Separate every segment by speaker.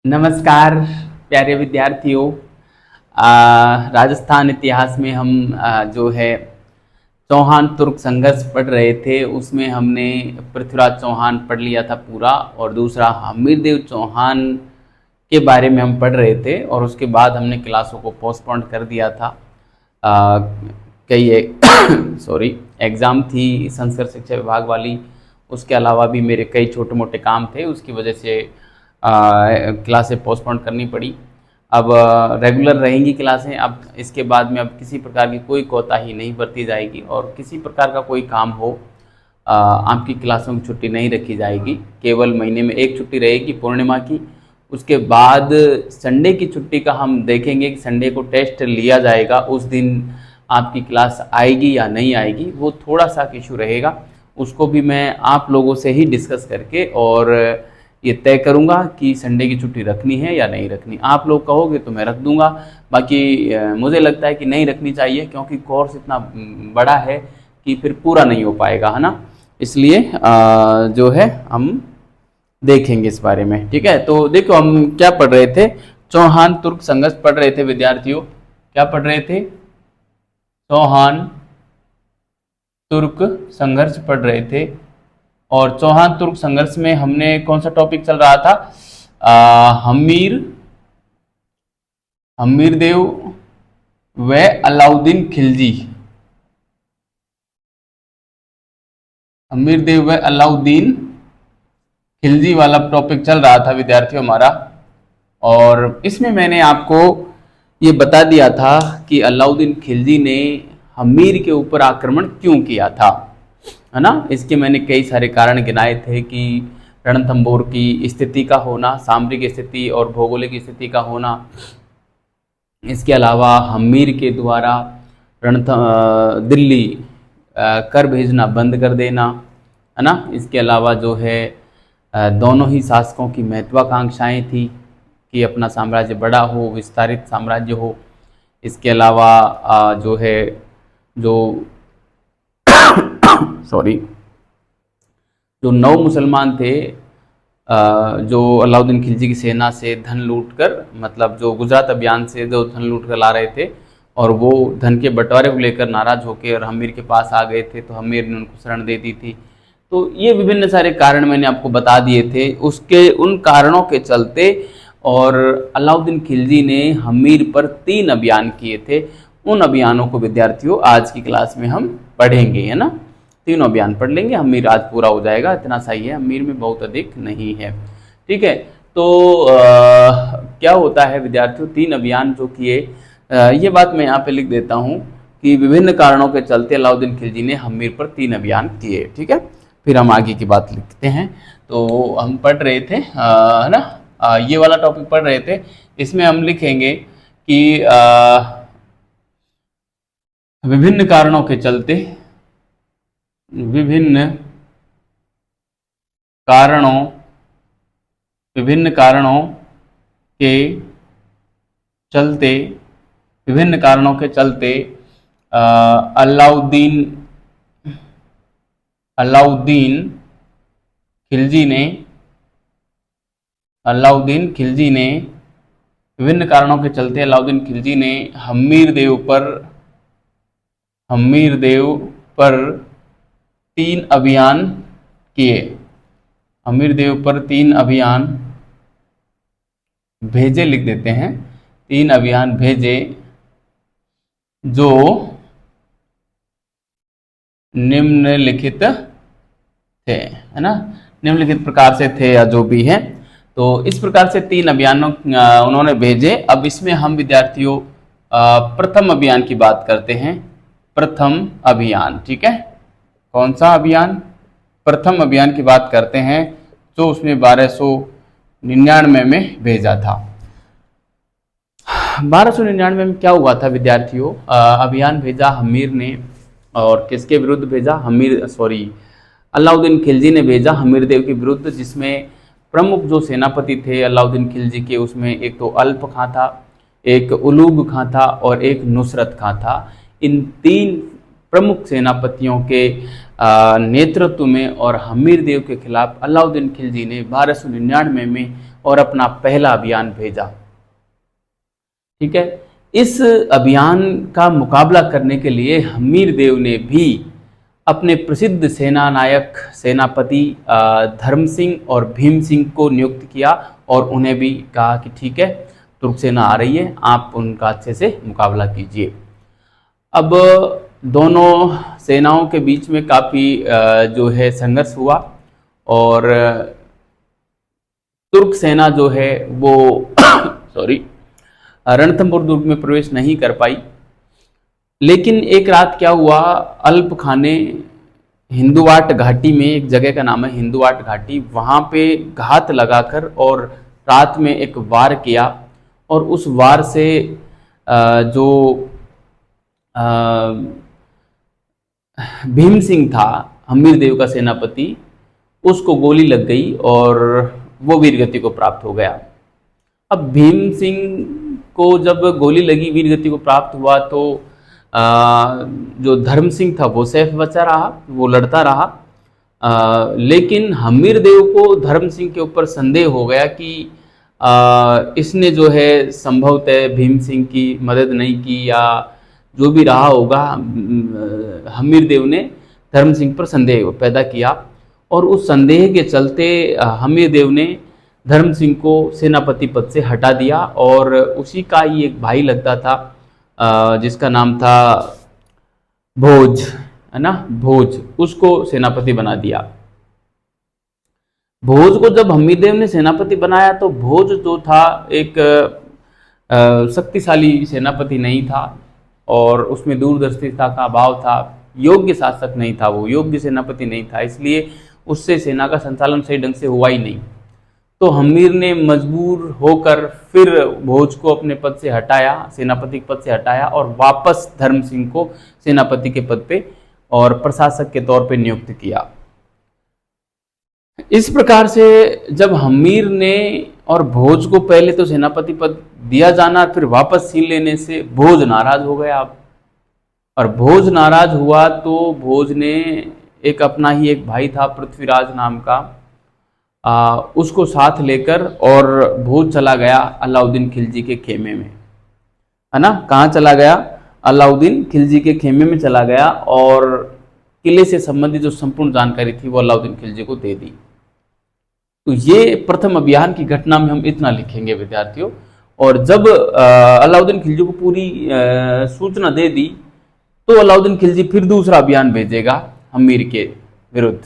Speaker 1: नमस्कार प्यारे विद्यार्थियों। राजस्थान इतिहास में हम जो है चौहान तुर्क संघर्ष पढ़ रहे थे। उसमें हमने पृथ्वीराज चौहान पढ़ लिया था पूरा, और दूसरा हमीरदेव चौहान के बारे में हम पढ़ रहे थे। और उसके बाद हमने क्लासों को पोस्टपोन कर दिया था। कई सॉरी एग्ज़ाम थी संस्कृत शिक्षा विभाग वाली, उसके अलावा भी मेरे कई छोटे मोटे काम थे, उसकी वजह से क्लासें पोस्टपोन करनी पड़ी। अब रेगुलर रहेंगी क्लासें। अब इसके बाद में अब किसी प्रकार की कोई कोताही नहीं बरती जाएगी, और किसी प्रकार का कोई काम हो आपकी क्लासों की छुट्टी नहीं रखी जाएगी। केवल महीने में एक छुट्टी रहेगी पूर्णिमा की। उसके बाद संडे की छुट्टी का हम देखेंगे कि संडे को टेस्ट लिया जाएगा, उस दिन आपकी क्लास आएगी या नहीं आएगी, वो थोड़ा सा इशू रहेगा। उसको भी मैं आप लोगों से ही डिस्कस करके और ये तय करूंगा कि संडे की छुट्टी रखनी है या नहीं रखनी। आप लोग कहोगे तो मैं रख दूंगा, बाकी मुझे लगता है कि नहीं रखनी चाहिए, क्योंकि कोर्स इतना बड़ा है कि फिर पूरा नहीं हो पाएगा, है ना। इसलिए जो है हम देखेंगे इस बारे में, ठीक है। तो देखो हम क्या पढ़ रहे थे, चौहान तुर्क संघर्ष पढ़ रहे थे विद्यार्थियों। क्या पढ़ रहे थे? चौहान तुर्क संघर्ष पढ़ रहे थे। और चौहान तुर्क संघर्ष में हमने कौन सा टॉपिक चल रहा था? हमीरदेव व अलाउद्दीन खिलजी। हमीरदेव व अलाउद्दीन खिलजी वाला टॉपिक चल रहा था विद्यार्थियों हमारा। और इसमें मैंने आपको ये बता दिया था कि अलाउद्दीन खिलजी ने हमीर के ऊपर आक्रमण क्यों किया था, है ना। इसके मैंने कई सारे कारण गिनाए थे कि रणथंबोर की स्थिति का होना, सामरिक स्थिति और भौगोलिक स्थिति का होना। इसके अलावा हमीर के द्वारा दिल्ली कर भेजना बंद कर देना, है ना। इसके अलावा जो है दोनों ही शासकों की महत्वाकांक्षाएं थी कि अपना साम्राज्य बड़ा हो, विस्तारित साम्राज्य हो। इसके अलावा जो है जो जो नौ मुसलमान थे जो अलाउद्दीन खिलजी की सेना से धन लूटकर, मतलब जो गुजरात अभियान से जो धन लूट कर ला रहे थे, और वो धन के बंटवारे को लेकर नाराज होकर हमीर के पास आ गए थे, तो हमीर ने उनको शरण दे दी थी। तो ये विभिन्न सारे कारण मैंने आपको बता दिए थे। उसके उन कारणों के चलते और अलाउद्दीन खिलजी ने हमीर पर 3 अभियान किए थे। उन अभियानों को विद्यार्थियों आज की क्लास में हम पढ़ेंगे, है ना। तीनों अभियान पढ़ लेंगे, हमीर आज पूरा हो जाएगा, इतना सही है। हमीर में बहुत अधिक नहीं है, ठीक है। तो क्या होता है विद्यार्थियों, 3 अभियान जो किए, ये बात मैं यहाँ पे लिख देता हूँ कि विभिन्न कारणों के चलते अलाउद्दीन खिलजी ने हमीर पर 3 अभियान किए, ठीक है। फिर हम आगे की बात लिखते हैं। तो हम पढ़ रहे थे, है ना, ये वाला टॉपिक पढ़ रहे थे। इसमें हम लिखेंगे कि विभिन्न कारणों के चलते, विभिन्न कारणों के चलते अलाउद्दीन खिलजी ने विभिन्न कारणों के चलते अलाउद्दीन खिलजी ने हमीरदेव पर 3 अभियान किए। हमीरदेव पर 3 अभियान भेजे, लिख देते हैं, 3 अभियान भेजे जो निम्नलिखित थे, है ना, निम्नलिखित प्रकार से थे या जो भी है। तो इस प्रकार से 3 अभियानों उन्होंने भेजे। अब इसमें हम विद्यार्थियों प्रथम अभियान की बात करते हैं। प्रथम अभियान, ठीक है। कौन सा अभियान? प्रथम अभियान की बात करते हैं, जो उसने 1299 में भेजा था। 1299 में क्या हुआ था विद्यार्थियों? अभियान भेजा हमीर ने, और किसके विरुद्ध भेजा? अलाउद्दीन खिलजी ने भेजा हमीरदेव के विरुद्ध, जिसमें प्रमुख जो सेनापति थे अलाउद्दीन खिलजी के, उसमें एक तो अल्प खां था, एक उलूग खां था और एक नुसरत खां था। इन 3 प्रमुख सेनापतियों के नेतृत्व में और हमीर देव के खिलाफ अलाउद्दीन खिलजी ने 1299 में और अपना पहला अभियान भेजा। ठीक है, इस अभियान का मुकाबला करने के लिए हमीर देव ने भी अपने प्रसिद्ध सेना नायक सेनापति धर्म सिंह और भीम सिंह को नियुक्त किया और उन्हें भी कहा कि ठीक है, तुर्क सेना आ रही है, आप उनका अच्छे से मुकाबला कीजिए। अब दोनों सेनाओं के बीच में काफ़ी जो है संघर्ष हुआ और तुर्क सेना जो है वो रणथंभौर दुर्ग में प्रवेश नहीं कर पाई। लेकिन एक रात क्या हुआ, अल्प खां ने हिंदुवाट घाटी में, एक जगह का नाम है हिंदुवाट घाटी, वहाँ पे घात लगाकर और रात में एक वार किया और उस वार से जो भीम सिंह था हमीर देव का सेनापति, उसको गोली लग गई और वो वीरगति को प्राप्त हो गया। अब भीम सिंह को जब गोली लगी, वीरगति को प्राप्त हुआ, तो जो धर्म सिंह था वो सैफ बचा रहा, वो लड़ता रहा। लेकिन हमीर देव को धर्म सिंह के ऊपर संदेह हो गया कि इसने जो है संभवतः भीम सिंह की मदद नहीं की या जो भी रहा होगा, हमीर देव ने धर्म सिंह पर संदेह पैदा किया और उस संदेह के चलते हमीर देव ने धर्म सिंह को सेनापति पद से हटा दिया और उसी का ही एक भाई लगता था जिसका नाम था भोज, है ना, भोज, उसको सेनापति बना दिया। भोज को जब हमीर देव ने सेनापति बनाया तो भोज जो था एक शक्तिशाली सेनापति नहीं था और उसमें दूरदर्शिता का अभाव था, योग्य शासक नहीं था, वो योग्य सेनापति नहीं था, इसलिए उससे सेना का संचालन सही ढंग से हुआ ही नहीं। तो हमीर ने मजबूर होकर फिर भोज को अपने पद से हटाया, सेनापति के पद से हटाया और वापस धर्म सिंह को सेनापति के पद पे और प्रशासक के तौर पे नियुक्त किया। इस प्रकार से जब हमीर ने और भोज को पहले तो सेनापति पद दिया जाना, फिर वापस छीन लेने से भोज नाराज हो गया। अब और भोज नाराज हुआ तो भोज ने एक अपना ही एक भाई था पृथ्वीराज नाम का, उसको साथ लेकर और भोज चला गया अलाउद्दीन खिलजी के खेमे में, है ना। कहाँ चला गया? अलाउद्दीन खिलजी के खेमे में चला गया और किले से संबंधित जो संपूर्ण जानकारी थी वो अलाउद्दीन खिलजी को दे दी। तो ये प्रथम अभियान की घटना में हम इतना लिखेंगे विद्यार्थियों। और जब अलाउद्दीन खिलजी को पूरी सूचना दे दी तो अलाउद्दीन खिलजी फिर दूसरा अभियान भेजेगा हमीर के विरुद्ध।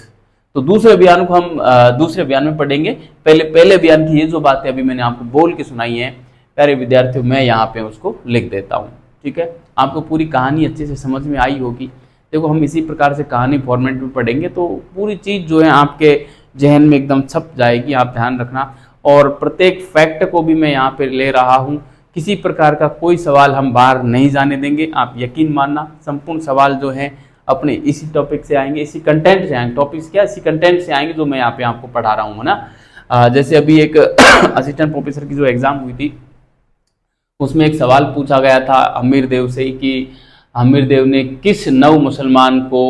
Speaker 1: तो दूसरे अभियान को हम दूसरे अभियान में पढ़ेंगे। पहले अभियान की ये जो बातें अभी मैंने आपको बोल के सुनाई है प्यारे विद्यार्थियों, मैं यहाँ पे उसको लिख देता हूँ, ठीक है। आपको पूरी कहानी अच्छे से समझ में आई होगी। देखो हम इसी प्रकार से कहानी फॉर्मेट में पढ़ेंगे तो पूरी चीज़ जो है आपके जहन में एकदम छप जाएगी, आप ध्यान रखना। और प्रत्येक फैक्ट को भी मैं यहाँ पे ले रहा हूँ, किसी प्रकार का कोई सवाल हम बाहर नहीं जाने देंगे, आप यकीन मानना। संपूर्ण सवाल जो है अपने इसी टॉपिक से आएंगे, इसी कंटेंट से आएंगे। टॉपिक्स क्या, इसी कंटेंट से आएंगे जो मैं यहाँ पे आपको पढ़ा रहा हूँ ना। जैसे अभी एक असिस्टेंट प्रोफेसर की जो एग्जाम हुई थी उसमें एक सवाल पूछा गया था हमीर देव से कि हमीर देव ने किस नव मुसलमान को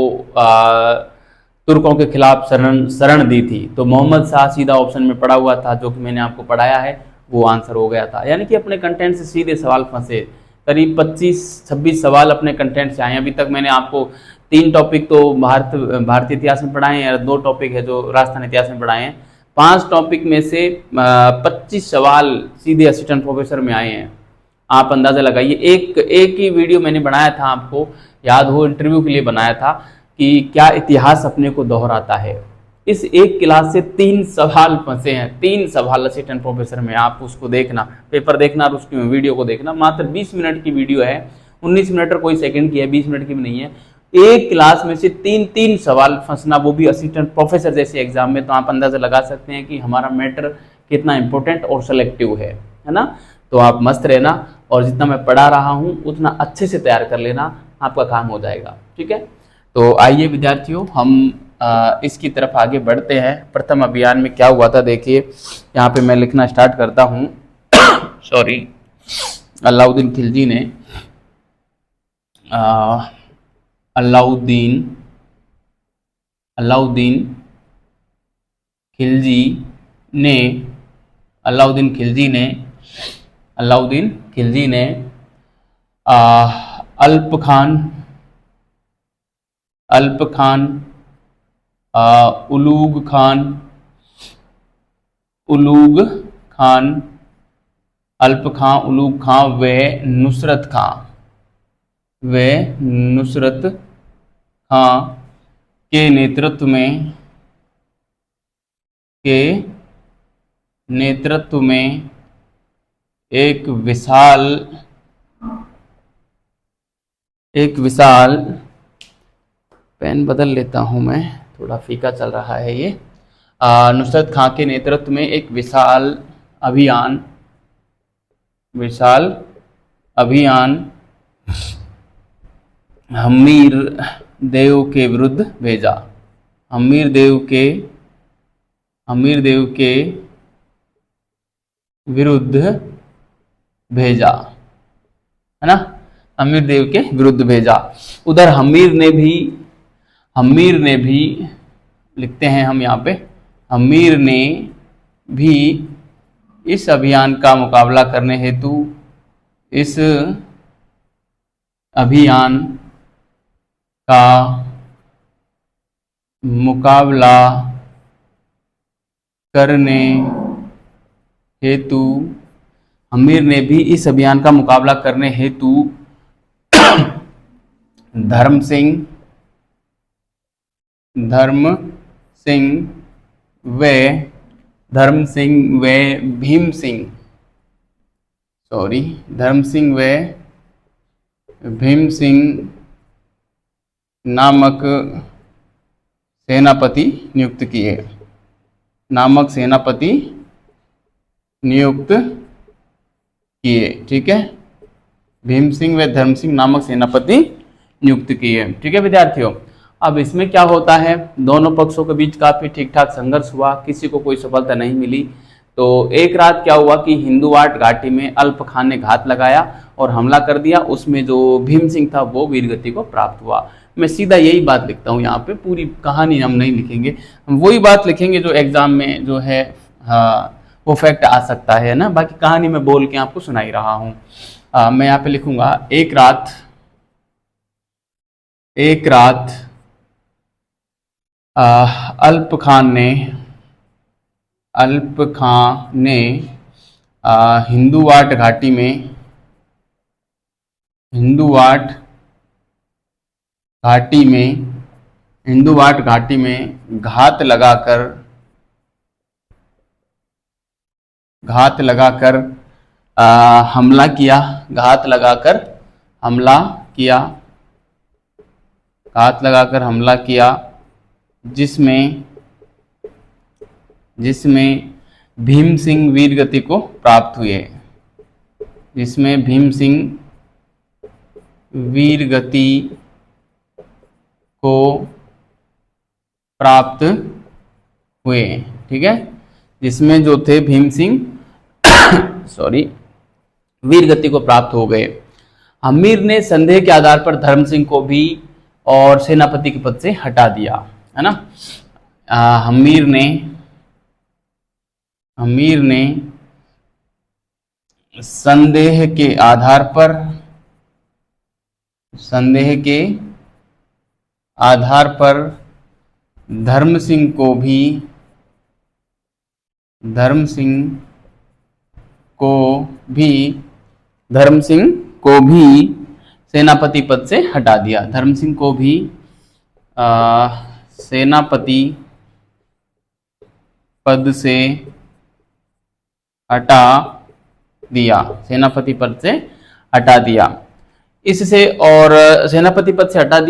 Speaker 1: तुर्कों के खिलाफ शरण दी थी। तो मोहम्मद शाह सीधा ऑप्शन में पड़ा हुआ था, जो कि मैंने आपको पढ़ाया है, वो आंसर हो गया था। यानी कि अपने कंटेंट से सीधे सवाल फंसे। करीब 25-26 सवाल अपने कंटेंट से आए। अभी तक मैंने आपको 3 टॉपिक तो भारतीय इतिहास में पढ़ाए हैं और 2 टॉपिक है जो राजस्थान इतिहास में पढ़ाए हैं। 5 टॉपिक में से 25 सवाल सीधे असिस्टेंट प्रोफेसर में आए हैं। आप अंदाजा लगाइए। एक ही वीडियो मैंने बनाया था, आपको याद हो, इंटरव्यू के लिए बनाया था कि क्या इतिहास अपने को दोहराता है। इस एक क्लास से 3 सवाल फंसे हैं, 3 सवाल असिस्टेंट प्रोफेसर में। आप उसको देखना, पेपर देखना और उसकी वीडियो को देखना। मात्र 20 मिनट की वीडियो है, 19 मिनट और कोई सेकंड की है, 20 मिनट की भी नहीं है। एक क्लास में से 3 सवाल फंसना, वो भी असिस्टेंट प्रोफेसर जैसे एग्जाम में, तो आप अंदाजा लगा सकते हैं कि हमारा मैटर कितना इंपॉर्टेंट और सेलेक्टिव है ना। तो आप मस्त रहना और जितना मैं पढ़ा रहा हूँ उतना अच्छे से तैयार कर लेना, आपका काम हो जाएगा, ठीक है। तो आइए विद्यार्थियों हम इसकी तरफ आगे बढ़ते हैं। प्रथम अभियान में क्या हुआ था देखिए, यहाँ पे मैं लिखना स्टार्ट करता हूँ। सॉरी, अलाउद्दीन खिलजी ने अलाउद्दीन अलाउद्दीन खिलजी ने अलाउद्दीन खिलजी ने अलाउद्दीन खिलजी ने अल्प खान उलूग खान अल्प खां उलूग खां व नुसरत खां के नेतृत्व में एक विशाल पेन बदल लेता हूं मैं, थोड़ा फीका चल रहा है ये। नुसरत खां के नेतृत्व में एक विशाल अभियान हमीर देव के विरुद्ध भेजा। हमीर देव के विरुद्ध भेजा, है ना, हमीर देव के विरुद्ध भेजा। उधर हमीर ने भी लिखते हैं हम यहाँ पे, हमीर ने भी इस अभियान का मुकाबला करने हेतु हमीर ने भी इस अभियान का मुकाबला करने हेतु धर्म सिंह व भीम सिंह नामक सेनापति नियुक्त किए। ठीक है, भीम सिंह व धर्म सिंह नामक सेनापति नियुक्त किए। ठीक है विद्यार्थियों, अब इसमें क्या होता है, दोनों पक्षों के बीच काफी ठीक ठाक संघर्ष हुआ, किसी को कोई सफलता नहीं मिली। तो एक रात क्या हुआ कि हिंदुवाट घाटी में अल्प खान ने घात लगाया और हमला कर दिया। उसमें जो भीम सिंह था वो वीरगति को प्राप्त हुआ। मैं सीधा यही बात लिखता हूँ यहाँ पे, पूरी कहानी हम नहीं लिखेंगे, हम वही बात लिखेंगे जो एग्जाम में जो है वो फैक्ट आ सकता है ना, बाकी कहानी मैं बोल के आपको सुनाई रहा हूँ। मैं यहाँ पे लिखूंगा, एक रात अल्प खान ने हिंदुवाट घाटी में घात लगाकर हमला किया, जिसमें भीम सिंह वीरगति को प्राप्त हुए। ठीक है, जिसमें जो थे भीम सिंह वीरगति को प्राप्त हो गए। हमीर ने संदेह के आधार पर धर्म सिंह को भी और सेनापति के पद से हटा दिया, है ना। हमीर ने संदेह के आधार पर धर्म सिंह को भी सेनापति पद से हटा दिया। धर्म सिंह को भी सेनापति पद से हटा दिया। इससे और सेनापति पद से हटा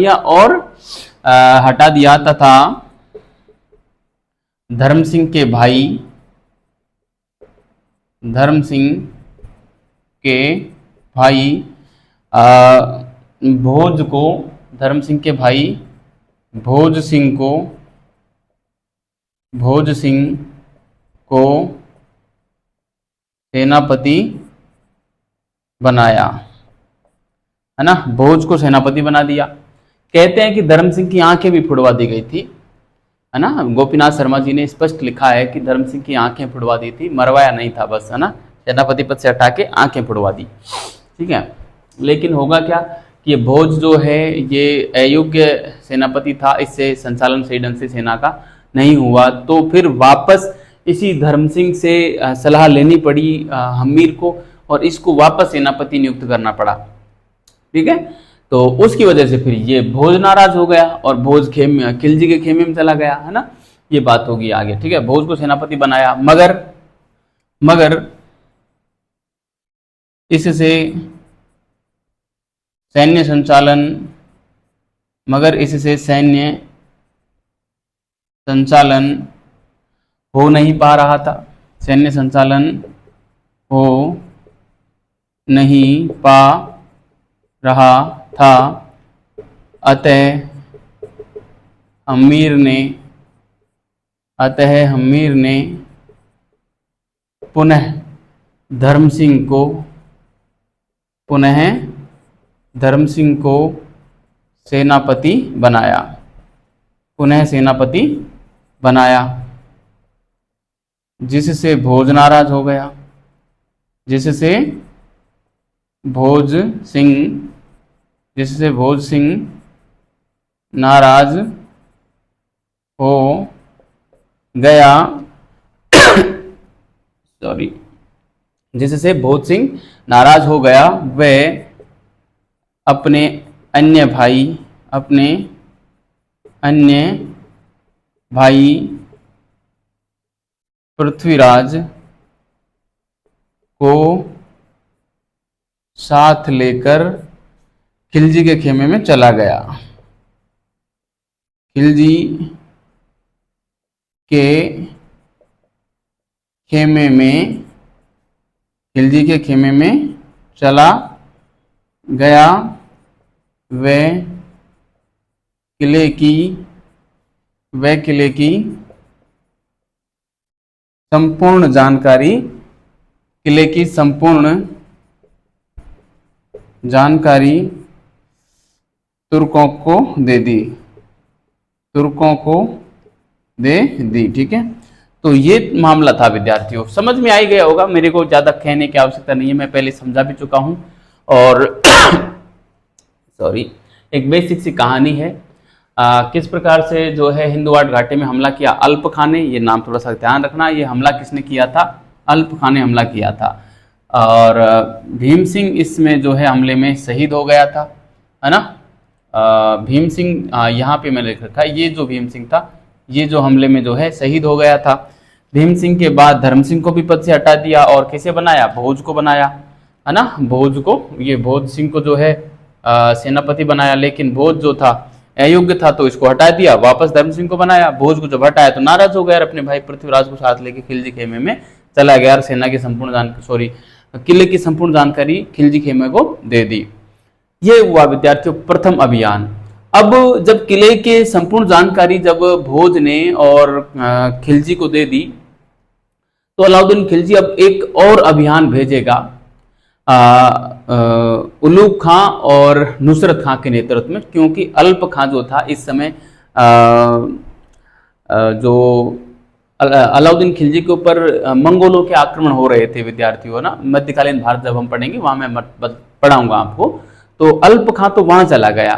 Speaker 1: दिया तथा धर्म सिंह के भाई भोज सिंह को सेनापति बनाया, है ना। भोज को सेनापति बना दिया। कहते हैं कि धर्म सिंह की आंखें भी फुड़वा दी गई थी। है ना। गोपीनाथ शर्मा जी ने स्पष्ट लिखा है कि धर्म सिंह की आंखें फुड़वा दी थी, मरवाया नहीं था बस, है ना, सेनापति पद से हटा के आंखें फुड़वा दी, ठीक है। लेकिन होगा क्या कि ये भोज जो है ये अयोग्य सेनापति था, इससे संचालन सही ढंग से सेना का नहीं हुआ, तो फिर वापस इसी धर्म सिंह से सलाह लेनी पड़ी हम्मीर को, और इसको वापस सेनापति नियुक्त करना पड़ा, ठीक है। तो उसकी वजह से फिर ये भोज नाराज हो गया और भोज खिलजी के खेमे में चला गया, है ना। ये बात होगी आगे, ठीक है। भोज को सेनापति बनाया, मगर इससे सैन्य संचालन हो नहीं पा रहा था, सैन्य संचालन हो नहीं पा रहा था। अतः हम्मीर ने पुनः धर्म सिंह को सेनापति बनाया, जिससे भोज नाराज हो गया, जिससे भोज सिंह नाराज हो गया सॉरी जिससे भोज सिंह नाराज हो गया। वह अपने अन्य भाई पृथ्वीराज को साथ लेकर खिलजी के खेमे में चला गया। खिलजी के खेमे में चला गया। वह किले की संपूर्ण जानकारी तुर्कों को दे दी, ठीक है। तो ये मामला था विद्यार्थियों, समझ में आ ही गया होगा, मेरे को ज़्यादा कहने की आवश्यकता नहीं है, मैं पहले समझा भी चुका हूँ। और सॉरी, एक बेसिक सी कहानी है किस प्रकार से जो है हिंदुवाड़ घाटी में हमला किया अल्प खां ने, ये नाम थोड़ा सा ध्यान रखना। ये हमला किसने किया था? अल्प खां ने हमला किया था, और भीम सिंह इसमें जो है हमले में शहीद हो गया था, है ना। भीम सिंह यहाँ पे मैंने लिख रखा है, ये जो भीम सिंह था ये जो हमले में जो है शहीद हो गया था। भीम सिंह के बाद धर्म सिंह को भी पद से हटा दिया और किसे बनाया? भोज को बनाया, है ना। भोज को, ये भोज सिंह को जो है सेनापति बनाया, लेकिन भोज जो था अयोग्य था तो इसको हटा दिया, वापस धर्म सिंह को बनाया। भोज को जब हटाया तो नाराज हो गया और अपने भाई पृथ्वीराज को साथ लेके खिलजी खेमे में चला गया और सेना की किले की संपूर्ण जानकारी खिलजी खेमे को दे दी। ये हुआ विद्यार्थियों प्रथम अभियान। अब जब किले के संपूर्ण जानकारी जब भोज ने और खिलजी को दे दी, तो अलाउद्दीन खिलजी अब एक और अभियान भेजेगा उलूग खां और नुसरत खां के नेतृत्व में, क्योंकि अल्प खां जो था इस समय जो अलाउद्दीन खिलजी के ऊपर मंगोलों के आक्रमण हो रहे थे विद्यार्थियों, ना। मध्यकालीन भारत जब हम पढ़ेंगे वहां मैं पढ़ाऊंगा आपको। तो अल्प खां तो वहां चला गया,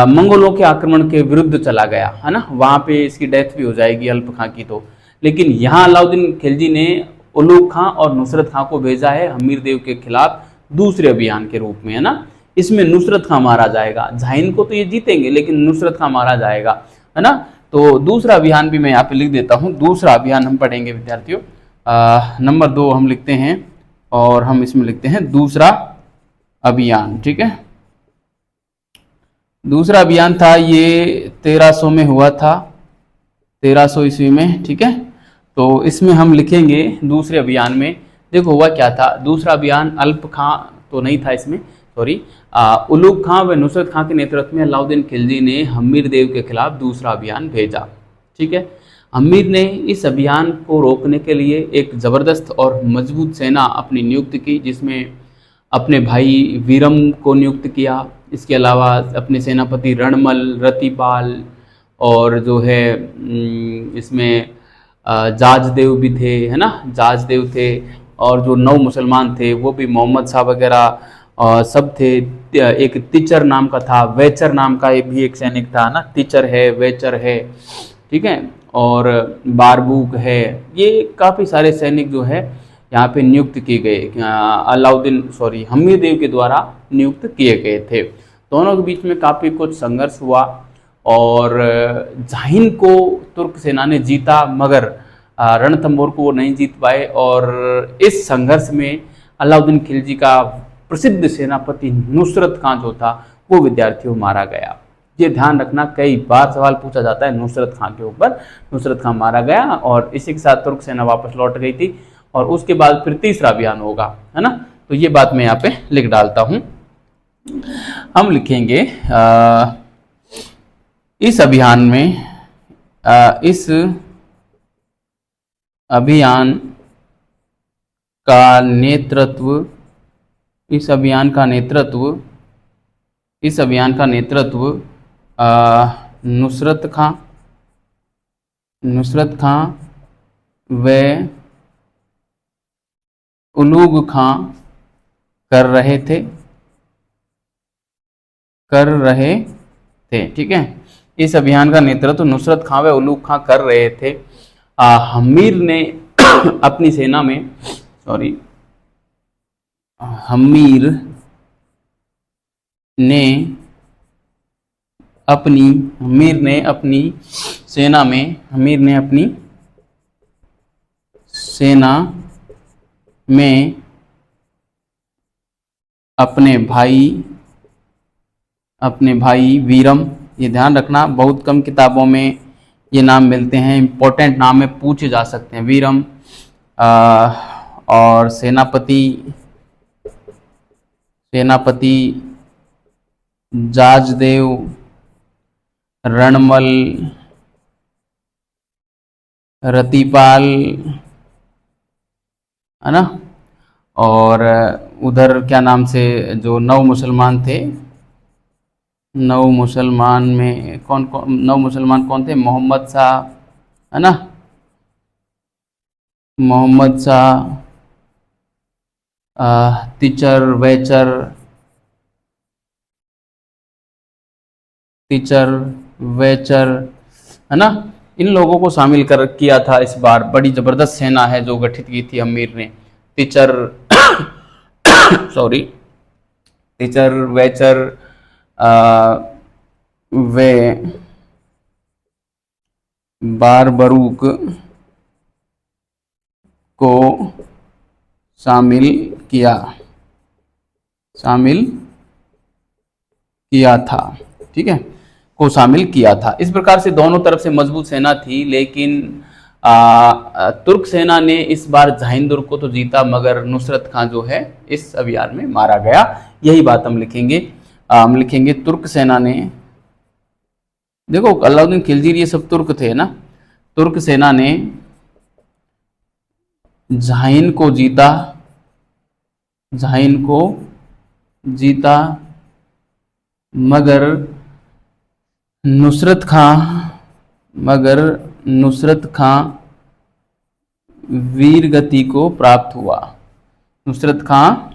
Speaker 1: मंगोलों के आक्रमण के विरुद्ध चला गया, है ना। वहां पे इसकी डेथ भी हो जाएगी अल्प खां की तो। लेकिन यहाँ अलाउद्दीन खिलजी ने उलूग खां और नुसरत खां को भेजा है हमीर देव के खिलाफ दूसरे अभियान के रूप में, है ना। इसमें नुसरत खां मारा जाएगा, झाइन को तो ये जीतेंगे लेकिन नुसरत खां मारा जाएगा, है ना। तो दूसरा अभियान भी मैं यहाँ पे लिख देता हूँ। दूसरा अभियान हम पढ़ेंगे विद्यार्थियों, नंबर 2 हम लिखते हैं और हम इसमें लिखते हैं दूसरा अभियान, ठीक है। दूसरा अभियान था ये 1300 में हुआ था, 1300 ईस्वी में, ठीक है। तो इसमें हम लिखेंगे दूसरे अभियान में, देखो हुआ क्या था। दूसरा अभियान अल्प खां तो नहीं था इसमें, सॉरी, उलूग खां व नुसरत खां के नेतृत्व में अलाउद्दीन खिलजी ने हमीर देव के खिलाफ दूसरा अभियान भेजा, ठीक है। हमीर ने इस अभियान को रोकने के लिए एक जबरदस्त और मजबूत सेना अपनी नियुक्त की, जिसमें अपने भाई वीरम को नियुक्त किया, इसके अलावा अपने सेनापति रणमल, रतिपाल और जो है इसमें जाजदेव भी थे, है ना, जाजदेव थे। और जो 9 मुसलमान थे वो भी मोहम्मद शाह वगैरह सब थे। एक तिचर नाम का था, वेचर नाम का भी एक सैनिक था ना, तिचर है, वेचर है, ठीक है, और बारबूक है। ये काफ़ी सारे सैनिक जो है यहाँ पे नियुक्त किए गए, हमीर देव के द्वारा नियुक्त किए गए थे। दोनों के बीच में काफ़ी कुछ संघर्ष हुआ और जाहिन को तुर्क सेना ने जीता, मगर रणथंबोर को वो नहीं जीत पाए। और इस संघर्ष में अलाउद्दीन खिलजी का प्रसिद्ध सेनापति नुसरत खां जो था वो विद्यार्थियों मारा गया। ये ध्यान रखना, कई बार सवाल पूछा जाता है नुसरत खां के ऊपर। नुसरत खां मारा गया और इसी के साथ तुर्क सेना वापस लौट गई थी। और उसके बाद फिर तीसरा अभियान होगा, है ना, तो ये बात मैं यहाँ पे लिख डालता हूँ। हम लिखेंगे इस अभियान में इस अभियान का नेतृत्व नुसरत खां व उलूग खां कर रहे थे, ठीक है। इस अभियान का नेतृत्व नुसरत खां व उलूग खां कर रहे थे। हमीर ने अपनी सेना में हमीर ने अपनी सेना में अपने भाई वीरम, ये ध्यान रखना, बहुत कम किताबों में ये नाम मिलते हैं, इम्पोर्टेंट नाम में पूछे जा सकते हैं। वीरम और सेनापति जाजदेव, रणमल, रतिपाल, है ना। और उधर क्या नाम से जो 9 मुसलमान थे, 9 मुसलमान में नौ मुसलमान कौन थे? मोहम्मद शाह, है ना, मोहम्मद शाह, तिचर वेचर, है ना, इन लोगों को शामिल किया था। इस बार बड़ी जबरदस्त सेना है जो गठित की थी अमीर ने। तिचर वेचर वे बारबरूक को शामिल किया था, ठीक है, को शामिल किया था। इस प्रकार से दोनों तरफ से मजबूत सेना थी, लेकिन तुर्क सेना ने इस बार जहांगीर को तो जीता, मगर नुसरत खां जो है इस अभियान में मारा गया। यही बात हम लिखेंगे तुर्क सेना ने, देखो अलाउद्दीन खिलजी ये सब तुर्क थे ना, तुर्क सेना ने जहांगीर को जीता, मगर नुसरत खां वीर गति को प्राप्त हुआ। नुसरत खां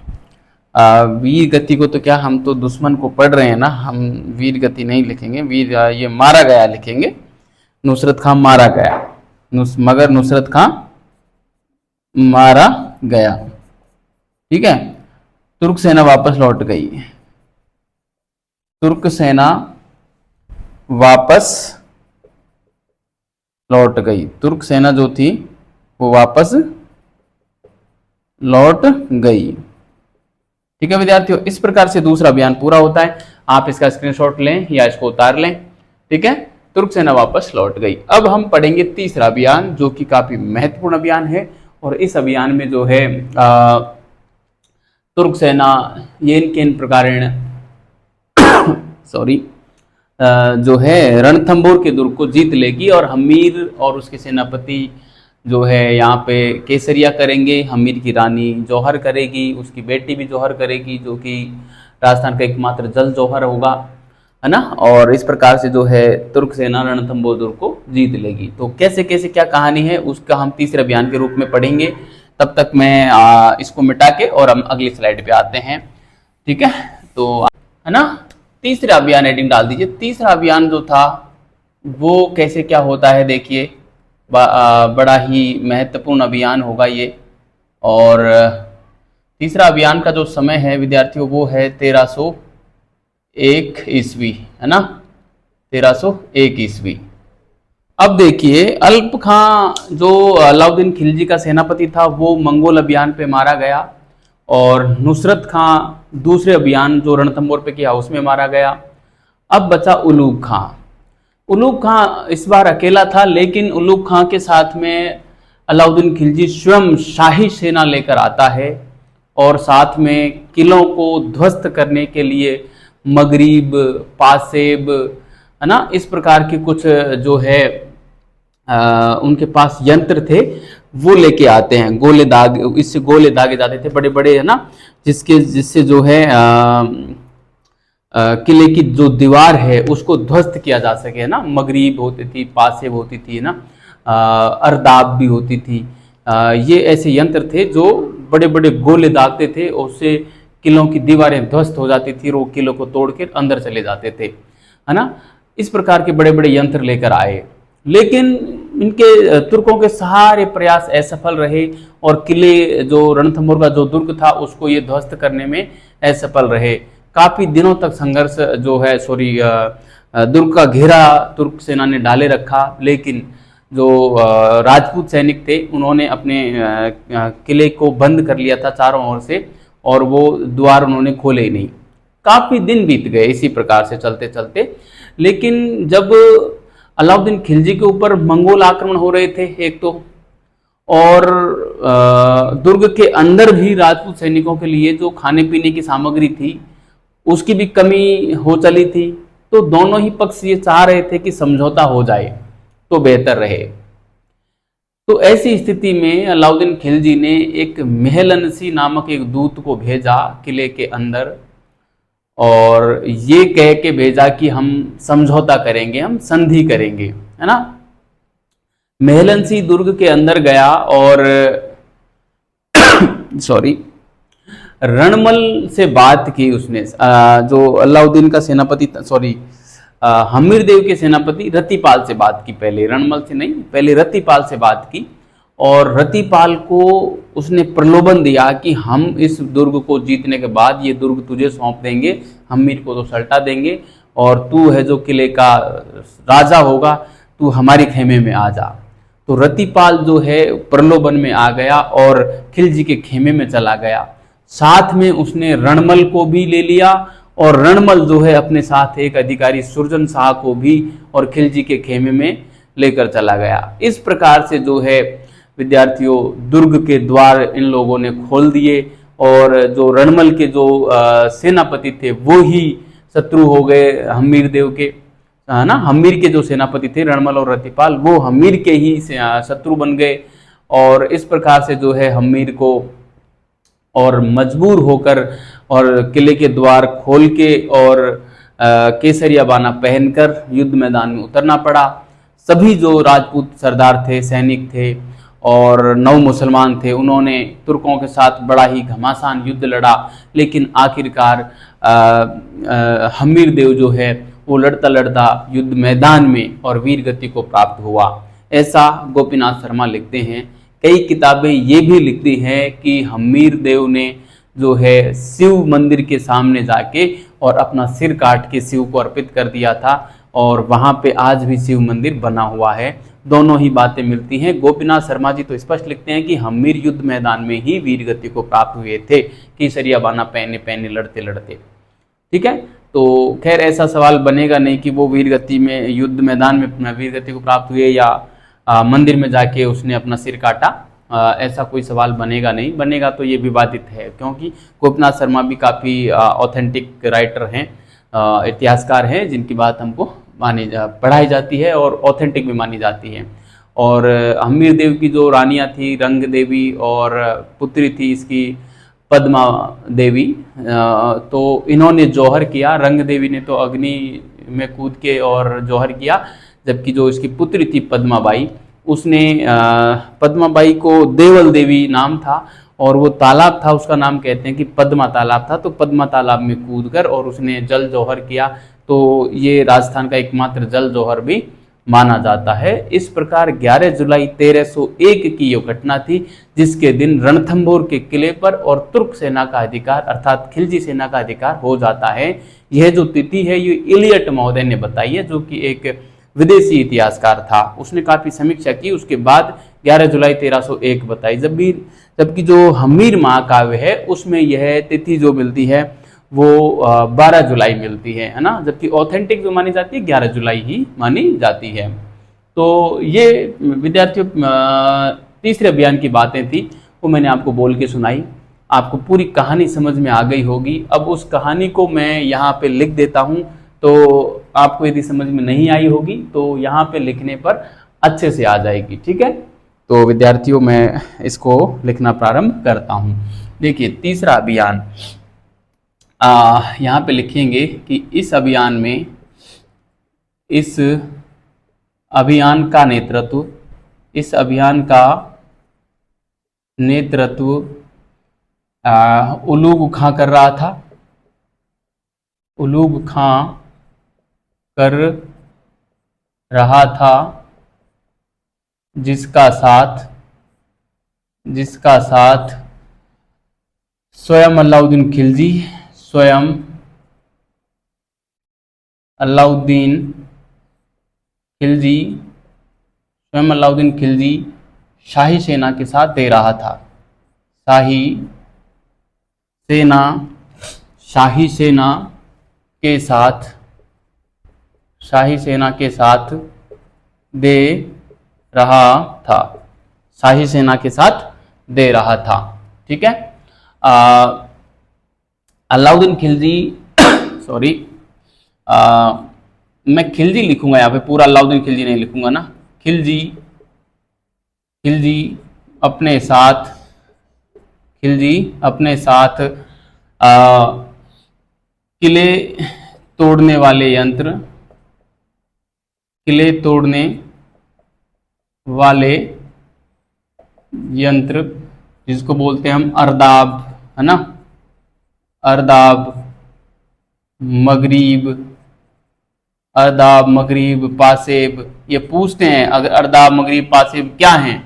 Speaker 1: वीर गति को, तो क्या हम तो दुश्मन को पढ़ रहे हैं ना, हम वीर गति नहीं लिखेंगे, ये मारा गया लिखेंगे। नुसरत खां मारा गया, मगर नुसरत खां मारा गया, ठीक है। तुर्क सेना वापस लौट गई, तुर्क सेना जो थी वो वापस लौट गई, ठीक है विद्यार्थियों। इस प्रकार से दूसरा अभियान पूरा होता है। आप इसका स्क्रीनशॉट लें या इसको उतार लें, ठीक है। तुर्क सेना वापस लौट गई। अब हम पढ़ेंगे तीसरा अभियान, जो कि काफी महत्वपूर्ण अभियान है। और इस अभियान में जो है तुर्क सेना येन केन प्रकारेण जो है रणथंबोर के दुर्ग को जीत लेगी, और हमीर और उसके सेनापति जो है यहाँ पे केसरिया करेंगे। हमीर की रानी जौहर करेगी, उसकी बेटी भी जौहर करेगी, जो कि राजस्थान का एकमात्र जल जौहर होगा, है ना। और इस प्रकार से जो है तुर्क सेना रणथंभौर दुर्ग को जीत लेगी। तो कैसे कैसे क्या कहानी है उसका हम तीसरे अभियान के रूप में पढ़ेंगे। तब तक मैं इसको मिटा के और हम अगली स्लाइड पे आते हैं, ठीक है। तो है ना, तीसरा अभियान हेडिंग डाल दीजिए। तीसरा अभियान जो था वो कैसे क्या होता है देखिए, बड़ा ही महत्वपूर्ण अभियान होगा ये। और तीसरा अभियान का जो समय है विद्यार्थियों वो है 1301 ईस्वी, है ना, 1301 ईस्वी। अब देखिए अल्प खां जो अलाउद्दीन खिलजी का सेनापति था वो मंगोल अभियान पे मारा गया, और नुसरत खां दूसरे अभियान जो रणथंभौर पे किया उसमें मारा गया। अब बचा उलूग खां। उलूग खां इस बार अकेला था, लेकिन उलूग खां के साथ में अलाउद्दीन खिलजी स्वयं शाही सेना लेकर आता है, और साथ में किलों को ध्वस्त करने के लिए मगरीब, पासेब, है ना, इस प्रकार के कुछ जो है उनके पास यंत्र थे वो लेके आते हैं। गोले दाग, इससे गोले दागे जाते थे बड़े बड़े, है ना, जिससे जो है किले की जो दीवार है उसको ध्वस्त किया जा सके, है ना। मगरीब होती थी, पासेब होती थी, है ना, अरदाब भी होती थी। ये ऐसे यंत्र थे जो बड़े बड़े गोले दागते थे, उससे किलों की दीवारें ध्वस्त हो जाती थी, वो किलों को तोड़ के अंदर चले जाते थे, है ना। इस प्रकार के बड़े बड़े यंत्र लेकर आए, लेकिन इनके तुर्कों के सारे प्रयास असफल रहे, और किले जो रणथंभौर का जो दुर्ग था उसको ये ध्वस्त करने में असफल रहे। काफी दिनों तक संघर्ष जो है दुर्ग का घेरा तुर्क सेना ने डाले रखा, लेकिन जो राजपूत सैनिक थे उन्होंने अपने किले को बंद कर लिया था चारों ओर से, और वो द्वार उन्होंने खोले ही नहीं। काफी दिन बीत गए इसी प्रकार से चलते चलते। लेकिन जब अलाउद्दीन खिलजी के ऊपर मंगोल आक्रमण हो रहे थे एक तो, और दुर्ग के अंदर भी राजपूत सैनिकों के लिए जो खाने पीने की सामग्री थी उसकी भी कमी हो चली थी, तो दोनों ही पक्ष ये चाह रहे थे कि समझौता हो जाए तो बेहतर रहे। तो ऐसी स्थिति में अलाउद्दीन खिलजी ने एक मेहलनसी नामक एक दूत को भेजा किले के अंदर, और ये कह के भेजा कि हम समझौता करेंगे, हम संधि करेंगे, है ना। मेहलनसी दुर्ग के अंदर गया और सॉरी रणमल से बात की उसने, जो अलाउद्दीन का सेनापति, सॉरी हमीर देव के सेनापति रतिपाल से बात की। पहले रणमल से नहीं, पहले रतिपाल से बात की, और रतिपाल को उसने प्रलोभन दिया कि हम इस दुर्ग को जीतने के बाद ये दुर्ग तुझे सौंप देंगे, हमीर को तो सल्टा देंगे, और तू है जो किले का राजा होगा, तू हमारे खेमे में आ जा। तो रतिपाल जो है प्रलोभन में आ गया और खिलजी के खेमे में चला गया। साथ में उसने रणमल को भी ले लिया, और रणमल जो है अपने साथ एक अधिकारी सुरजन शाह को भी और खिलजी के खेमे में लेकर चला गया। इस प्रकार से जो है विद्यार्थियों दुर्ग के द्वार इन लोगों ने खोल दिए, और जो रणमल के जो सेनापति थे वो ही शत्रु हो गए हमीर देव के, है ना। हमीर के जो सेनापति थे रणमल और रतिपाल, वो हमीर के ही शत्रु बन गए, और इस प्रकार से जो है हमीर को और मजबूर होकर और किले के द्वार खोल के और केसरिया बाना पहनकर युद्ध मैदान में उतरना पड़ा। सभी जो राजपूत सरदार थे, सैनिक थे और नव मुसलमान थे, उन्होंने तुर्कों के साथ बड़ा ही घमासान युद्ध लड़ा, लेकिन आखिरकार हमीर देव जो है वो लड़ता लड़ता युद्ध मैदान में और वीर गति को प्राप्त हुआ। ऐसा गोपीनाथ शर्मा लिखते हैं। कई किताबें ये भी लिखती हैं कि हमीर देव ने जो है शिव मंदिर के सामने जाके और अपना सिर काट के शिव को अर्पित कर दिया था, और वहाँ पे आज भी शिव मंदिर बना हुआ है। दोनों ही बातें मिलती हैं। गोपीनाथ शर्मा जी तो स्पष्ट लिखते हैं कि हमीर युद्ध मैदान में ही वीर गति को प्राप्त हुए थे, केसरिया बाना पहने पहने लड़ते लड़ते। ठीक है, तो खैर ऐसा सवाल बनेगा नहीं कि वो वीर गति में युद्ध मैदान में वीर गति को प्राप्त हुए या मंदिर में जाके उसने अपना सिर काटा, ऐसा कोई सवाल बनेगा नहीं। बनेगा तो ये विवादित है, क्योंकि गोपीनाथ शर्मा भी काफ़ी ऑथेंटिक राइटर हैं, इतिहासकार हैं, जिनकी बात हमको पढ़ाई जाती है और ऑथेंटिक भी मानी जाती है। और हमीर देव की जो रानियां थी रंग देवी और पुत्री थी इसकी पद्मा देवी, तो इन्होंने जौहर किया। रंग देवी ने तो अग्नि में कूद के और जौहर किया, जबकि जो इसकी पुत्री थी पद्माबाई, उसने पद्माबाई को देवल देवी नाम था और वो तालाब था, उसका नाम कहते हैं कि पद्मा तालाब था, तो पद्मा तालाब में कूदकर और उसने जल जौहर किया। तो ये राजस्थान का एकमात्र जल जौहर भी माना जाता है। इस प्रकार 11 जुलाई 1301 की ये घटना थी, जिसके दिन रणथंभौर के किले पर और तुर्क सेना का अधिकार अर्थात खिलजी सेना का अधिकार हो जाता है। यह जो तिथि है ये इलियट महोदय ने बताई है, जो कि एक विदेशी इतिहासकार था, उसने काफी समीक्षा की, उसके बाद 11 जुलाई 1301 बताई। जबकि जो हम्मीर महाकाव्य है उसमें यह तिथि जो मिलती है वो 12 जुलाई मिलती है ना, जबकि ऑथेंटिक जो मानी जाती है 11 जुलाई ही मानी जाती है। तो ये विद्यार्थियों तीसरे अभियान की बातें थी, वो मैंने आपको बोल के सुनाई, आपको पूरी कहानी समझ में आ गई होगी। अब उस कहानी को मैं यहाँ पे लिख देता हूँ, तो आपको यदि समझ में नहीं आई होगी तो यहाँ पे लिखने पर अच्छे से आ जाएगी, ठीक है। तो विद्यार्थियों मैं इसको लिखना प्रारंभ करता हूँ। देखिए तीसरा अभियान, यहाँ पे लिखेंगे कि इस अभियान का नेतृत्व उलूग खां कर रहा था। उलूग खां कर रहा था, जिसका साथ स्वयं अलाउद्दीन खिलजी शाही सेना के साथ दे रहा था। शाही सेना के साथ दे रहा था, ठीक है। अलाउद्दीन खिलजी सॉरी, मैं खिलजी लिखूंगा यहाँ पे, पूरा अलाउद्दीन खिलजी नहीं लिखूंगा ना। खिलजी अपने साथ किले तोड़ने वाले यंत्र जिसको बोलते हैं हम अरदाब, है ना, अरदाब मगरीब पासेब, ये पूछते हैं अगर अरदाब मगरीब पासेब क्या हैं,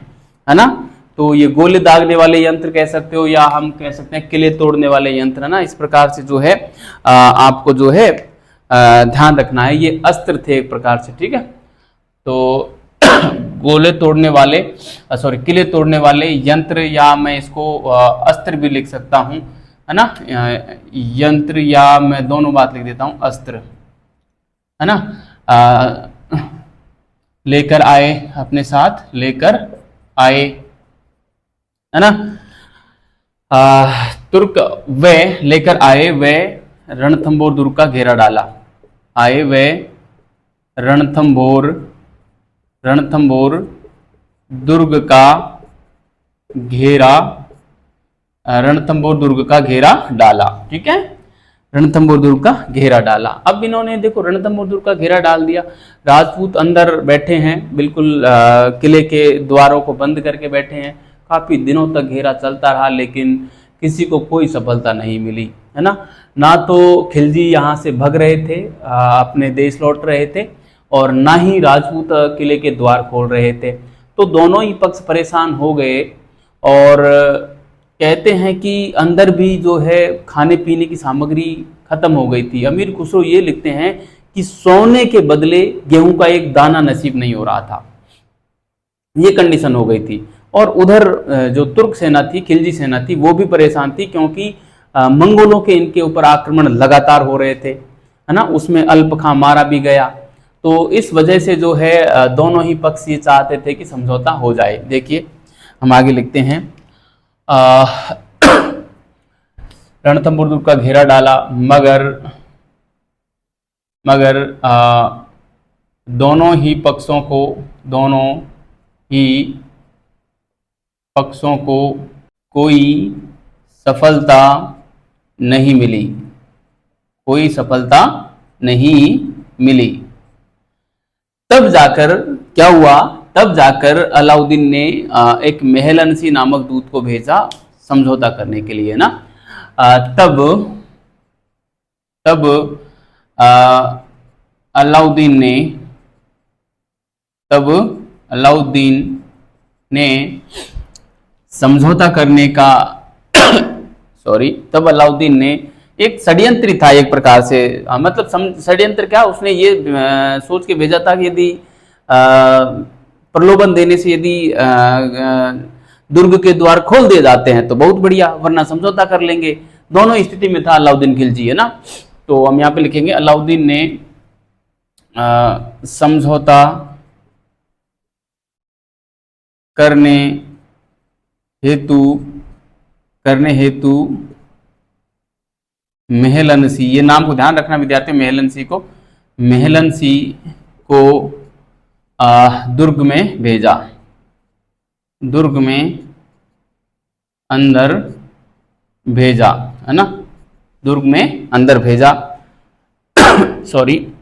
Speaker 1: है ना, तो ये गोले दागने वाले यंत्र कह सकते हो, या हम कह सकते हैं किले तोड़ने वाले यंत्र, है ना। इस प्रकार से जो है आपको जो है ध्यान रखना है, ये अस्त्र थे एक प्रकार से, ठीक है। तो किले तोड़ने वाले यंत्र, या मैं इसको अस्त्र भी लिख सकता हूं, है ना, यंत्र, या मैं दोनों बात लिख देता हूं, अस्त्र, है ना, लेकर आए, अपने साथ लेकर आए, है ना। तुर्क वे लेकर आए, वे रणथंभौर दुर्ग का घेरा डाला। आए वे रणथंभौर दुर्ग का घेरा डाला, ठीक है। रणथंभौर दुर्ग का घेरा डाला। अब इन्होंने देखो रणथंभौर दुर्ग का घेरा डाल दिया, राजपूत अंदर बैठे हैं, बिल्कुल किले के द्वारों को बंद करके बैठे हैं। काफी दिनों तक घेरा चलता रहा, लेकिन किसी को कोई सफलता नहीं मिली, है ना। ना तो खिलजी यहाँ से भग रहे थे, अपने देश लौट रहे थे, और ना ही राजपूत किले के द्वार खोल रहे थे। तो दोनों ही पक्ष परेशान हो गए, और कहते हैं कि अंदर भी जो है खाने पीने की सामग्री खत्म हो गई थी। अमीर खुसरो ये लिखते हैं कि सोने के बदले गेहूं का एक दाना नसीब नहीं हो रहा था, ये कंडीशन हो गई थी। और उधर जो तुर्क सेना थी, खिलजी सेना थी, वो भी परेशान थी, क्योंकि मंगोलों के इनके ऊपर आक्रमण लगातार हो रहे थे, है ना। उसमें अल्प खां मारा भी गया। तो इस वजह से जो है दोनों ही पक्ष ये चाहते थे कि समझौता हो जाए। देखिए हम आगे लिखते हैं, रणथंभौर दुर्ग का घेरा डाला, मगर दोनों ही पक्षों को कोई सफलता नहीं मिली। तब जाकर क्या हुआ, तब जाकर अलाउद्दीन ने एक मेहलनसी नामक दूत को भेजा समझौता करने के लिए ना। तब अ, अलाउद्दीन ने तब अलाउद्दीन ने समझौता करने का सॉरी तब अलाउद्दीन ने एक षड्यंत्र था एक प्रकार से, मतलब षड्यंत्र क्या, उसने ये सोच के भेजा था कि यदि प्रलोभन देने से यदि दुर्ग के द्वार खोल दिए जाते हैं तो बहुत बढ़िया, वरना समझौता कर लेंगे। दोनों स्थिति में था अलाउद्दीन खिलजी, है ना। तो हम यहाँ पे लिखेंगे अलाउद्दीन ने समझौता करने हेतु मेहलनसी, ये नाम को ध्यान रखना विद्यार्थी, मेहलनसी को दुर्ग में भेजा, दुर्ग में अंदर भेजा, है ना, दुर्ग में अंदर भेजा। सॉरी,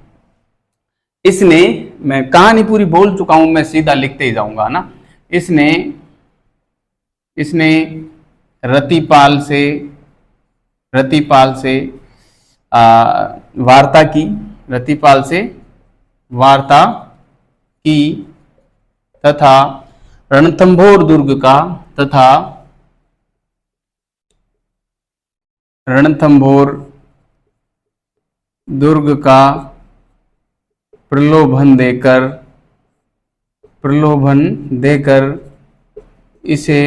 Speaker 1: इसने, मैं कहानी पूरी बोल चुका हूं, मैं सीधा लिखते ही जाऊंगा ना। इसने रतिपाल से वार्ता की, रतिपाल से वार्ता की तथा रणथंभौर दुर्ग का प्रलोभन देकर इसे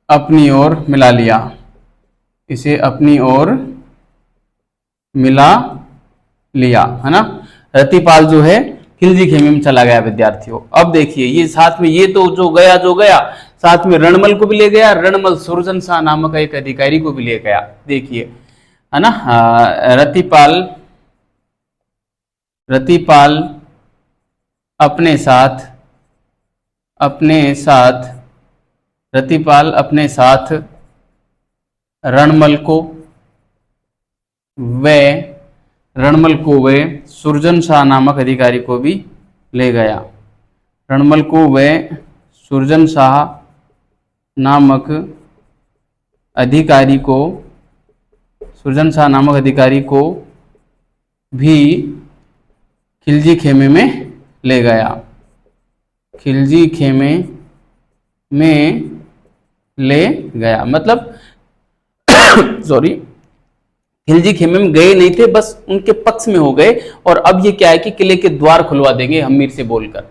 Speaker 1: अपनी ओर मिला लिया, है ना। रतिपाल जो है खिलजी खेमे में चला गया विद्यार्थियों। अब देखिए ये साथ में, ये तो जो गया साथ में रणमल को भी ले गया, रणमल सुरजन शाह नामक एक अधिकारी को भी ले गया, देखिए, है ना। रतिपाल अपने साथ रणमल को वे सुरजन शाह नामक अधिकारी को भी ले गया, रणमल को वे सुरजन शाह नामक अधिकारी को भी खिलजी खेमे में ले गया, खिलजी खेमे में ले गया, मतलब सॉरी, खिलजी खेमे में गए नहीं थे, बस उनके पक्ष में हो गए। और अब ये क्या है कि किले के द्वार खुलवा देंगे हम्मीर से बोलकर,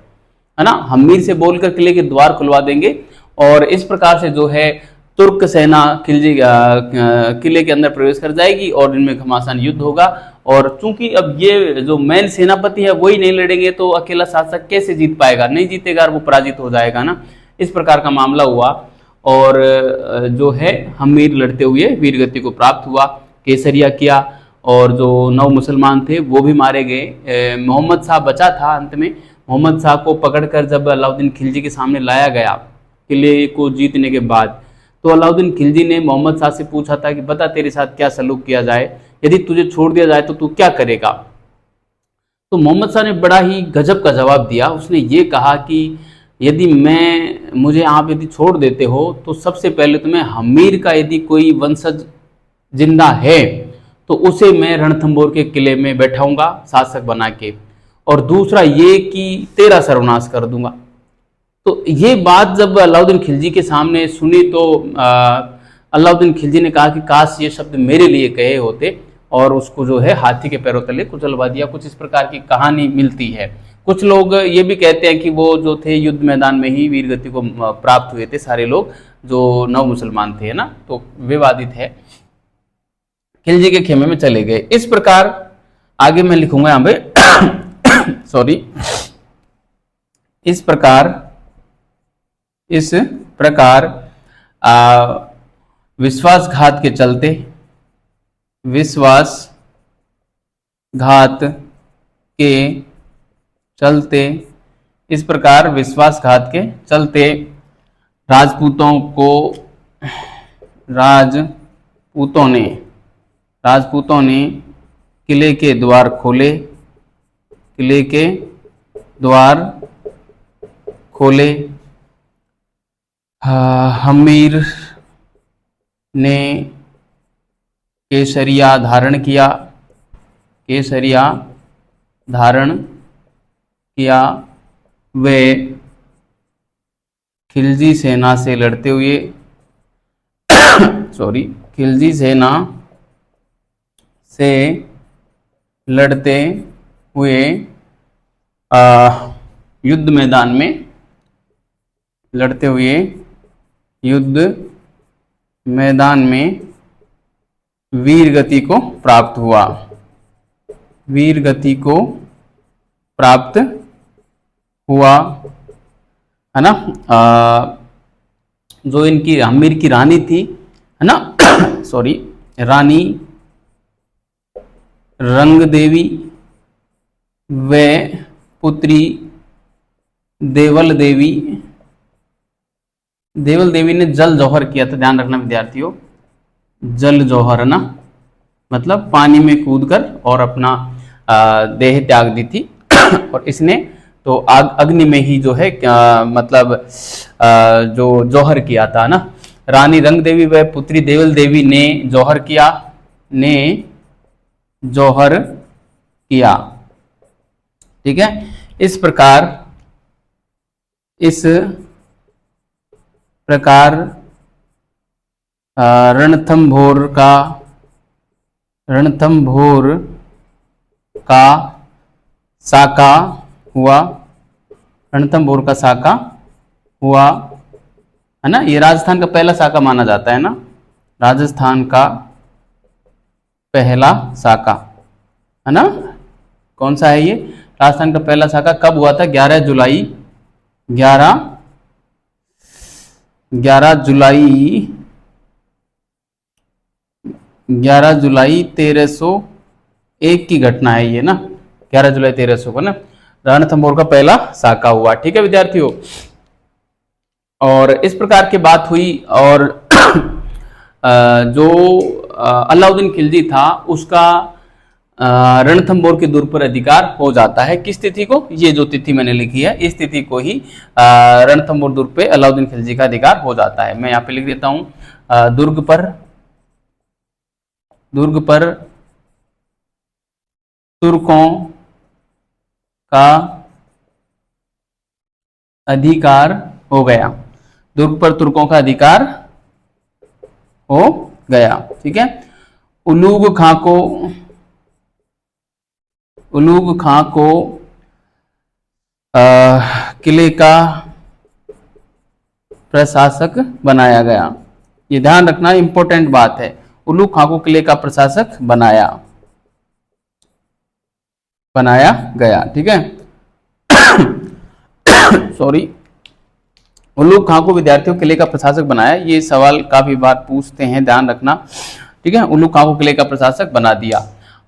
Speaker 1: है ना, हम्मीर से बोलकर किले के द्वार खुलवा देंगे। और इस प्रकार से जो है तुर्क सेना किले के अंदर प्रवेश कर जाएगी और इनमें घमासान युद्ध होगा। और चूंकि अब ये जो मेन सेनापति है वही नहीं लड़ेंगे तो अकेला शासक कैसे जीत पाएगा, नहीं जीतेगा, वो पराजित हो जाएगा ना। इस प्रकार का मामला हुआ और जो है हम्मीर लड़ते हुए वीरगति को प्राप्त हुआ, केसरिया किया और जो 9 मुसलमान थे वो भी मारे गए। मोहम्मद शाह बचा था। अंत में मोहम्मद शाह को पकड़कर जब अलाउद्दीन खिलजी के सामने लाया गया किले को जीतने के बाद, तो अलाउद्दीन खिलजी ने मोहम्मद शाह से पूछा था कि बता तेरे साथ क्या सलूक किया जाए, यदि तुझे छोड़ दिया जाए तो तू क्या करेगा। तो मोहम्मद शाह ने बड़ा ही गजब का जवाब दिया। उसने ये कहा कि यदि मुझे आप यदि छोड़ देते हो तो सबसे पहले तो मैं हम्मीर का यदि कोई वंशज जिंदा है तो उसे मैं रणथंभौर के किले में बैठाऊंगा शासक बना के, और दूसरा ये कि तेरा सर्वनाश कर दूंगा। तो ये बात जब अलाउद्दीन खिलजी के सामने सुनी तो अलाउद्दीन खिलजी ने कहा कि काश ये शब्द मेरे लिए कहे होते, और उसको जो है हाथी के पैरों तले कुचलवा दिया। कुछ इस प्रकार की कहानी मिलती है। कुछ लोग ये भी कहते हैं कि वो जो थे युद्ध मैदान में ही वीरगति को प्राप्त हुए थे सारे लोग जो 9 मुसलमान थे, है ना, तो विवादित है। खिलजी के खेमे में चले गए। इस प्रकार आगे मैं लिखूंगा यहां पे सॉरी, इस प्रकार विश्वासघात के चलते राजपूतों ने किले के द्वार खोले, किले के द्वार खोले। हमीर ने केसरिया धारण किया, केसरिया धारण किया। वे खिलजी सेना से लड़ते हुए खिलजी सेना से लड़ते हुए युद्ध मैदान में, लड़ते हुए युद्ध मैदान में वीर गति को प्राप्त हुआ, वीर गति को प्राप्त हुआ, है ना। जो इनकी हमीर की रानी थी, है ना रानी रंग देवी व पुत्री देवल देवी, देवल देवी ने जल जौहर किया था। ध्यान रखना विद्यार्थियों, जल जौहर, है ना, मतलब पानी में कूदकर और अपना देह त्याग दी थी। और इसने तो अग्नि में ही जो है मतलब जो जौहर किया था ना। रानी रंग देवी व पुत्री देवल देवी ने जौहर किया, ने जौहर किया। ठीक है, इस प्रकार रणथंभोर का साका हुआ, रणथंभोर का साका हुआ, है ना। ये राजस्थान का पहला साका माना जाता है ना, राजस्थान का पहला साका, है ना। कौन सा है ये? राजस्थान का पहला साका कब हुआ था? 11 जुलाई 1301 की घटना है ये ना, 11 जुलाई 1300 को ना रणथंभोर का पहला साका हुआ। ठीक है विद्यार्थियों, और इस प्रकार की बात हुई। और जो अलाउद्दीन खिलजी था उसका रणथंभोर के दुर्ग पर अधिकार हो जाता है। किस तिथि को? ये जो तिथि मैंने लिखी है इस तिथि को ही रणथंभोर दुर्ग पे अलाउद्दीन खिलजी का अधिकार हो जाता है। मैं यहाँ पे लिख देता हूँ, दुर्ग पर तुर्कों का अधिकार हो गया, दुर्ग पर तुर्कों का अधिकार हो गया। ठीक है, उलूग खां को किले का प्रशासक बनाया गया। ये ध्यान रखना, इंपॉर्टेंट बात है। उलूग खां को किले का प्रशासक बनाया गया। ठीक है उलूग खां को विद्यार्थियों किले का प्रशासक बनाया। ये सवाल काफी बार पूछते हैं, ध्यान रखना। ठीक है, उलूग खां को किले का प्रशासक बना दिया।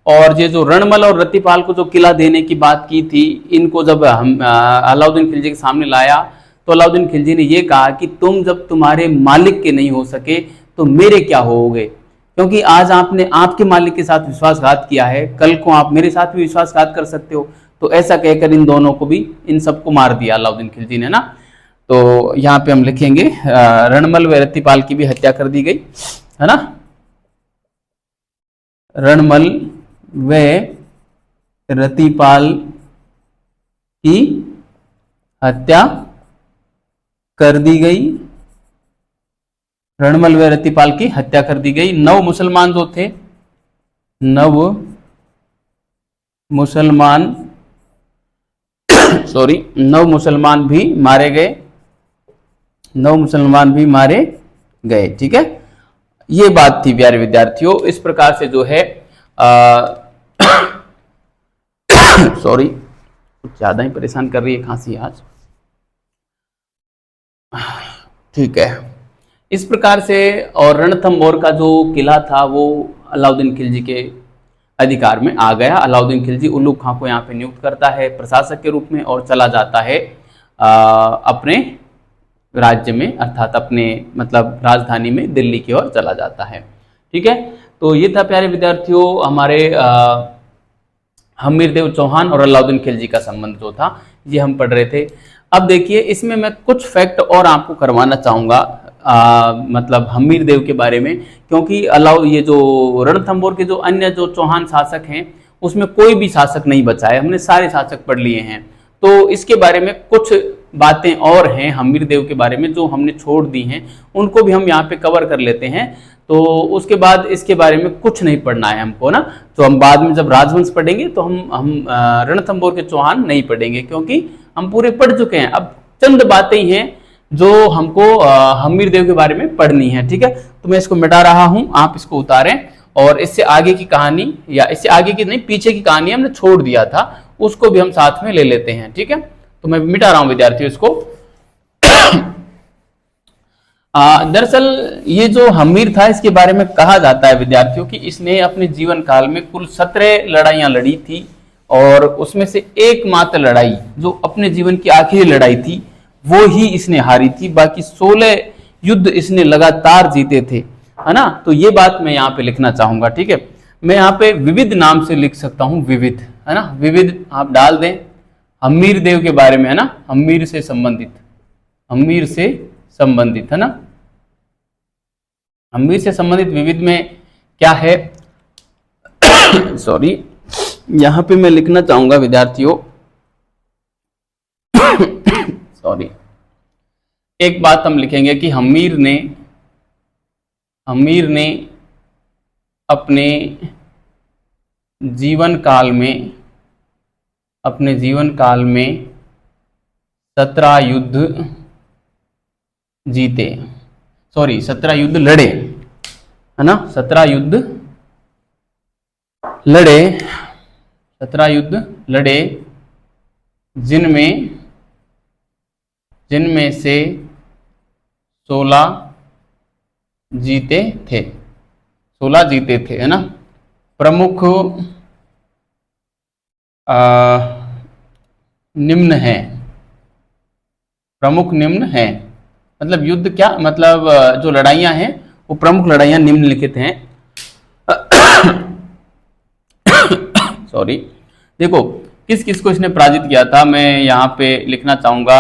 Speaker 1: और ये जो रणमल और रत्तीपाल को जो किला देने की बात की थी, इनको जब हम अलाउद्दीन खिलजी के सामने लाया तो अलाउद्दीन खिलजी ने ये कहा कि तुम जब तुम्हारे मालिक के नहीं हो सके तो मेरे क्या होगे, क्योंकि आज आपने आपके मालिक के साथ विश्वासघात किया है, कल को आप मेरे साथ भी विश्वासघात कर सकते हो। तो ऐसा कहकर इन दोनों को भी, इन सबको मार दिया अलाउद्दीन खिलजी ने ना। तो यहाँ पे हम लिखेंगे रणमल व रत्तीपाल की भी हत्या कर दी गई, है ना। रणमल व रत्तीपाल की हत्या कर दी गई, रणमल व रत्तीपाल की हत्या कर दी गई। 9 मुसलमान जो थे, 9 मुसलमान भी मारे गए, 9 मुसलमान भी मारे गए। ठीक है, ये बात थी प्यारे विद्यार्थियों। इस प्रकार से जो है कुछ ज्यादा ही परेशान कर रही है खांसी आज। ठीक है, इस प्रकार से और रणथंभौर का जो किला था वो अलाउद्दीन खिलजी के अधिकार में आ गया। अलाउद्दीन खिलजी उलूग खां को यहाँ पे नियुक्त करता है प्रशासक के रूप में और चला जाता है अपने राज्य में, अर्थात अपने मतलब राजधानी में दिल्ली की ओर चला जाता है। ठीक है, तो ये था प्यारे विद्यार्थियों हमारे हमीरदेव चौहान और अलाउद्दीन खिलजी का संबंध जो था ये हम पढ़ रहे थे। अब देखिए इसमें मैं कुछ फैक्ट और आपको करवाना चाहूँगा मतलब हमीरदेव के बारे में, क्योंकि ये जो रणथंभौर के जो अन्य जो चौहान शासक हैं उसमें कोई भी शासक नहीं बचा है, हमने सारे शासक पढ़ लिए हैं। तो इसके बारे में कुछ बातें और हैं हमीरदेव के बारे में जो हमने छोड़ दी हैं, उनको भी हम यहाँ पे कवर कर लेते हैं। तो उसके बाद इसके बारे में कुछ नहीं पढ़ना है हमको ना, तो हम बाद में जब राजवंश पढ़ेंगे तो हम रणथंभौर के चौहान नहीं पढ़ेंगे, क्योंकि हम पूरे पढ़ चुके हैं। अब चंद बातें ही हैं जो हमको हमीरदेव के बारे में पढ़नी है, ठीक है। तो मैं इसको मिटा रहा हूं, आप इसको उतारें, और इससे आगे की कहानी, या इससे आगे की नहीं पीछे की कहानी हमने छोड़ दिया था, उसको भी हम साथ में ले लेते हैं, ठीक है। तो मैं मिटा रहा हूं विद्यार्थियों इसको। दरअसल ये जो हमीर था इसके बारे में कहा जाता है विद्यार्थियों कि इसने अपने जीवन काल में कुल 17 लड़ाइयां लड़ी थी, और उसमें से एकमात्र लड़ाई जो अपने जीवन की आखिरी लड़ाई थी वो ही इसने हारी थी, बाकी 16 युद्ध इसने लगातार जीते थे, है ना। तो ये बात मैं यहाँ पे लिखना चाहूंगा, ठीक है। मैं यहाँ पे विविध नाम से लिख सकता हूँ, विविध, है ना, विविध आप डाल दें हमीरदेव के बारे में, है ना, हमीर से संबंधित, हमीर से संबंधित, है ना, हमीर से संबंधित विविध में क्या है सॉरी, यहां पे मैं लिखना चाहूंगा विद्यार्थियों सॉरी, एक बात हम लिखेंगे कि हमीर ने अपने जीवन काल में 17 युद्ध जीते, सॉरी 17 युद्ध लड़े, है ना, 17 युद्ध लड़े, जिनमें से 16 जीते थे, 16 जीते थे, है ना। प्रमुख निम्न है, मतलब युद्ध क्या मतलब जो लड़ाइयां हैं वो प्रमुख लड़ाइयां निम्नलिखित हैं सॉरी, देखो किस किस को इसने पराजित किया था मैं यहाँ पे लिखना चाहूंगा।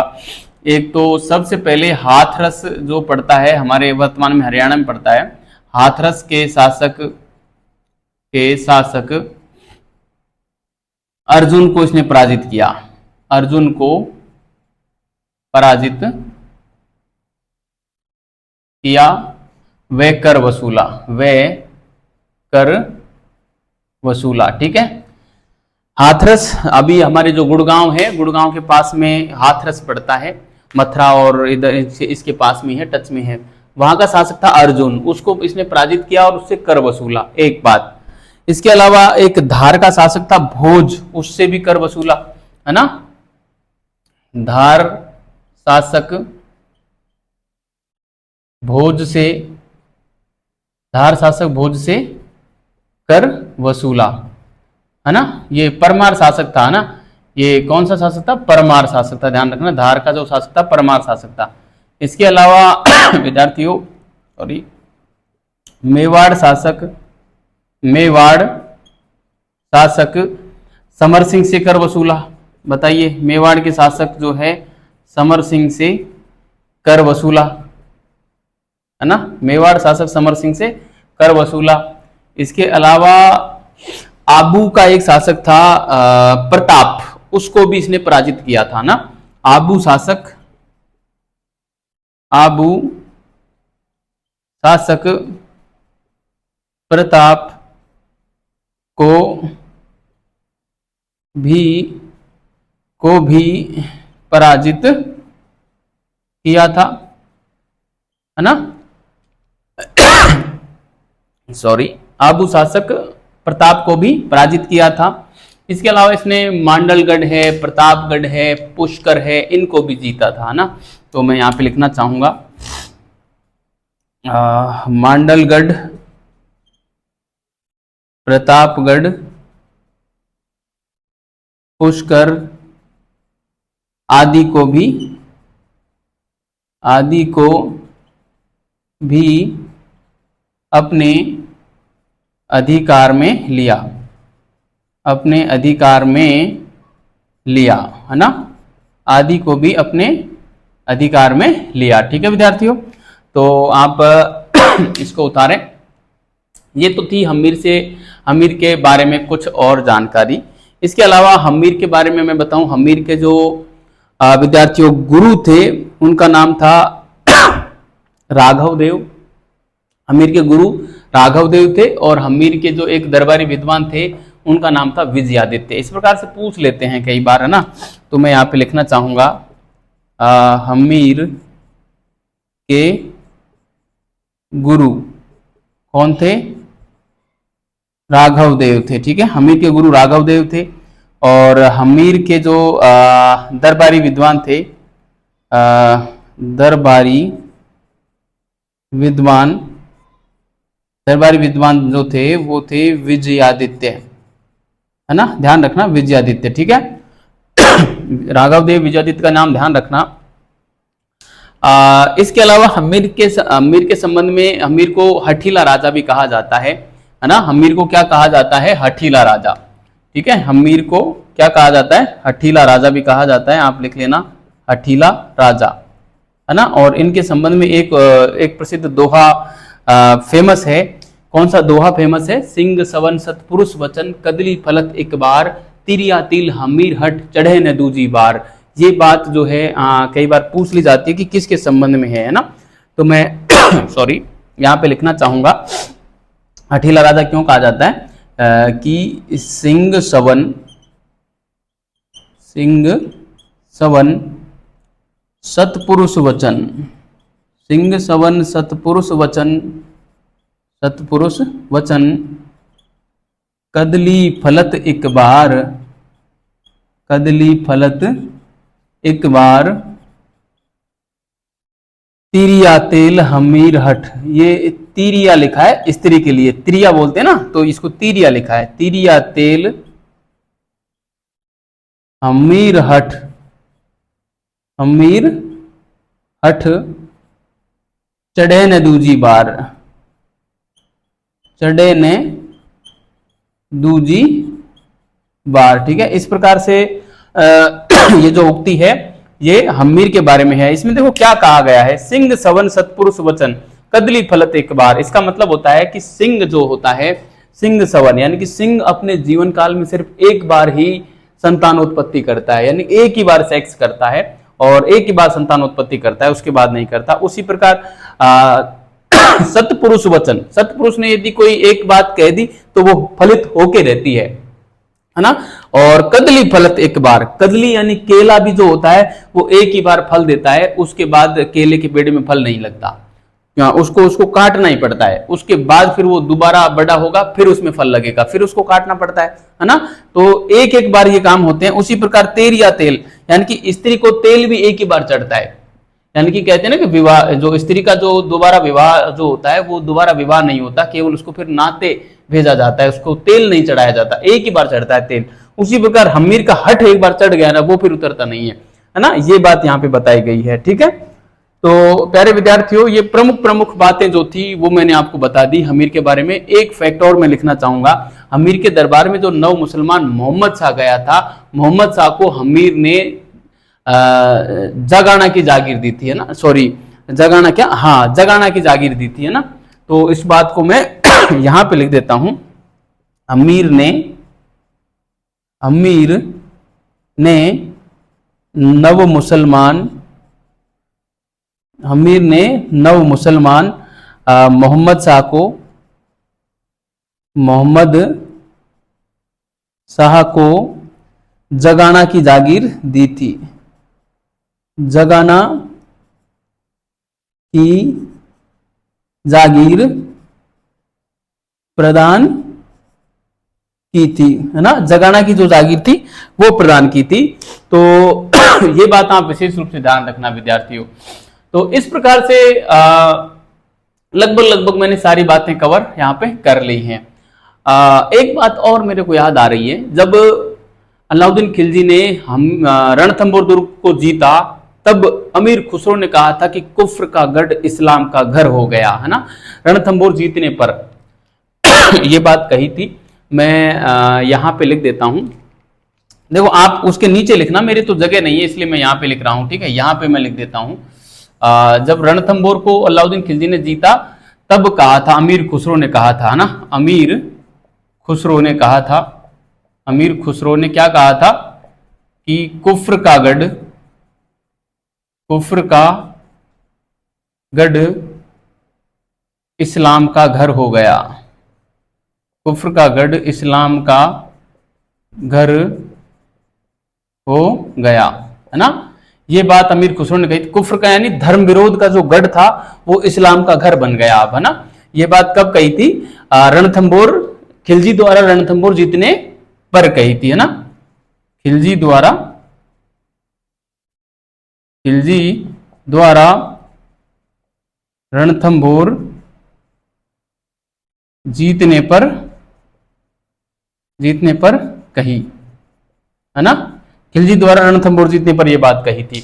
Speaker 1: एक तो सबसे पहले हाथरस जो पड़ता है हमारे वर्तमान में हरियाणा में पड़ता है, हाथरस के शासक अर्जुन को इसने पराजित किया, अर्जुन को पराजित किया, वे कर वसूला, ठीक है। हाथरस अभी हमारे जो गुड़गांव है, गुड़गांव के पास में हाथरस पड़ता है, मथुरा और इधर इसके पास में है, टच में है, वहां का शासक था अर्जुन, उसको इसने पराजित किया और उससे कर वसूला, एक बात। इसके अलावा एक धार का शासक था भोज, उससे भी कर वसूला, है ना, धार शासक भोज से कर वसूला, है ना। ये परमार शासक था ना, ये कौन सा शासक था, परमार शासक था, ध्यान रखना, धार का जो शासक था परमार शासक था। इसके अलावा विद्यार्थियों सॉरी, मेवाड़ शासक समर सिंह से कर वसूला, बताइए मेवाड़ के शासक जो है समर सिंह से कर वसूला, है ना, मेवाड़ शासक समर सिंह से कर वसूला। इसके अलावा आबू का एक शासक था प्रताप, उसको भी इसने पराजित किया था ना, आबू शासक प्रताप को भी पराजित किया था, है ना, सॉरी, आबू शासक प्रताप को भी पराजित किया था। इसके अलावा इसने मांडलगढ़ है, प्रतापगढ़ है, पुष्कर है, इनको भी जीता था ना। तो मैं यहाँ पे लिखना चाहूंगा मांडलगढ़, प्रतापगढ़, पुष्कर आदि को भी अपने अधिकार में लिया, अपने अधिकार में लिया, है ना, आदि को भी अपने अधिकार में लिया। ठीक है विद्यार्थियों, तो आप इसको उतारें। ये तो थी हम्मीर के बारे में कुछ और जानकारी। इसके अलावा हम्मीर के बारे में मैं बताऊं, हम्मीर के जो विद्यार्थियों गुरु थे उनका नाम था राघव देव। हम्मीर के गुरु राघव देव थे और हम्मीर के जो एक दरबारी विद्वान थे उनका नाम था विजयादित्य। इस प्रकार से पूछ लेते हैं कई बार, है ना, तो मैं यहाँ पे लिखना चाहूंगा हम्मीर के गुरु कौन थे? राघव देव थे। ठीक है, हम्मीर के गुरु राघव देव थे और हम्मीर के जो दरबारी विद्वान थे, दरबारी विद्वान जो थे वो थे विजयादित्य, है ना, ध्यान रखना विजयादित्य। ठीक है, राघव देव विजयादित्य का नाम ध्यान रखना। इसके अलावा हम्मीर के संबंध में हम्मीर को हठीला राजा भी कहा जाता है ना। हम्मीर को क्या कहा जाता है? हठीला राजा। ठीक है, हम्मीर को क्या कहा जाता है? हठीला राजा भी कहा जाता है, आप लिख लेना हठीला राजा, है ना। और इनके संबंध में एक प्रसिद्ध दोहा फेमस है। कौन सा दोहा फेमस है? सिंह सवन सतपुरुष वचन, कदली फलत एक बार, तिरिया तिल हम्मीर हट, चढ़े न दूजी बार। ये बात जो है कई बार पूछ ली जाती है कि किसके संबंध में है ना। तो मैं सॉरी यहाँ पे लिखना चाहूंगा हठीला राजा क्यों कहा जाता है कि सिंह सवन सतपुरुष वचन, सिंह सवन सतपुरुष वचन, कदली फलत एक बार, तिरिया तेल हम्मीर हट। ये तिरिया लिखा है स्त्री के लिए, तिरिया बोलते हैं ना, तो इसको तिरिया लिखा है। तिरिया तेल हम्मीर हट, चढ़े न दूजी बार, चढ़े न दूजी बार। ठीक है, इस प्रकार से ये जो उक्ति है ये हम्मीर के बारे में है। इसमें देखो क्या कहा गया है, सिंह सवन सतपुरुष वचन, कदली फलत एक बार। इसका मतलब होता है कि सिंह जो होता है, सिंह सवन यानी कि सिंह अपने जीवन काल में सिर्फ एक बार ही संतानोत्पत्ति करता है, यानी एक ही बार सेक्स करता है और एक ही बार संतानोत्पत्ति करता है, उसके बाद नहीं करता। उसी प्रकार सतपुरुष वचन, सतपुरुष ने यदि कोई एक बात कह दी तो वो फलित होके रहती है ना। और कदली फलत एक बार, कदली यानी केला भी जो होता है वो एक ही बार फल देता है, उसके बाद केले के पेड़ में फल नहीं लगता, उसको काटना ही पड़ता है। उसके बाद फिर वो दोबारा बड़ा होगा, फिर उसमें फल लगेगा, फिर उसको काटना पड़ता है ना। तो एक एक बार ये काम होते हैं। उसी प्रकार तेरिया तेल यानी कि स्त्री को तेल भी एक ही बार चढ़ता है, यानी कि कहते हैं ना कि विवाह, जो स्त्री का जो दोबारा विवाह जो होता है वो दोबारा विवाह नहीं होता, केवल उसको फिर नाते भेजा जाता है, उसको तेल नहीं चढ़ाया जाता, एक ही बार चढ़ता है तेल। उसी प्रकार हम्मीर का हठ एक बार चढ़ गया ना, वो फिर उतरता नहीं है ना। ये बात यहाँ पे बताई गई है। ठीक है, तो प्यारे विद्यार्थियों, ये प्रमुख बातें जो थी वो मैंने आपको बता दी हम्मीर के बारे में। एक फैक्ट और मैं लिखना चाहूंगा, हम्मीर के दरबार में जो नव मुसलमान मोहम्मद शाह गया था, मोहम्मद शाह को हम्मीर ने जगाना की जागीर दी थी, है ना। सॉरी, जगाना क्या, हाँ, जगाना की जागीर दी थी, है ना। तो इस बात को मैं यहां पे लिख देता हूं, हम्मीर ने नव मुसलमान मोहम्मद शाह को जगाना की जागीर दी थी, जगाना की जागीर प्रदान की थी, है ना। जगाना की जो जागीर थी वो प्रदान की थी। तो ये बात आप विशेष रूप से ध्यान रखना विद्यार्थियों। तो इस प्रकार से लगभग मैंने सारी बातें कवर यहाँ पे कर ली हैं। एक बात और मेरे को याद आ रही है, जब अलाउद्दीन खिलजी ने रणथंभौर दुर्ग को जीता तब अमीर खुसरो ने कहा था कि कुफ्र का गढ़ इस्लाम का घर हो गया, है ना। रणथंभौर जीतने पर ये बात कही थी। मैं यहाँ पे लिख देता हूँ। देखो आप उसके नीचे लिखना, मेरी तो जगह नहीं है इसलिए मैं यहाँ पे लिख रहा हूँ, ठीक है। यहाँ पे मैं लिख देता हूँ, जब रणथंभौर को अलाउद्दीन खिलजी ने जीता तब कहा था, अमीर खुसरो ने कहा था ना, अमीर खुसरो ने कहा था, अमीर खुसरो ने क्या कहा था कि कुफ्र का गढ़ इस्लाम का घर हो गया, कुफ्र का गढ़ इस्लाम का घर हो गया, है ना। ये बात अमीर खुसरो ने कही थी। कुफ्र का यानी धर्म विरोध का जो गढ़ था वो इस्लाम का घर बन गया अब, है ना। ये बात कब कही थी? रणथंभौर, खिलजी द्वारा रणथंभौर जीतने पर कही थी, है ना। खिलजी द्वारा रणथंभौर जीतने पर कही, है ना। खिलजी द्वारा रणथंभौर जीतने पर यह बात कही थी।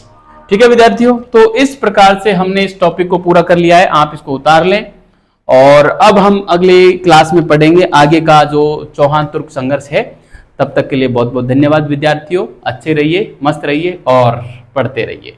Speaker 1: ठीक है विद्यार्थियों, तो इस प्रकार से हमने इस टॉपिक को पूरा कर लिया है, आप इसको उतार लें। और अब हम अगले क्लास में पढ़ेंगे आगे का जो चौहान तुर्क संघर्ष है। तब तक के लिए बहुत बहुत धन्यवाद विद्यार्थियों, अच्छे रहिए, मस्त रहिए और पढ़ते रहिए।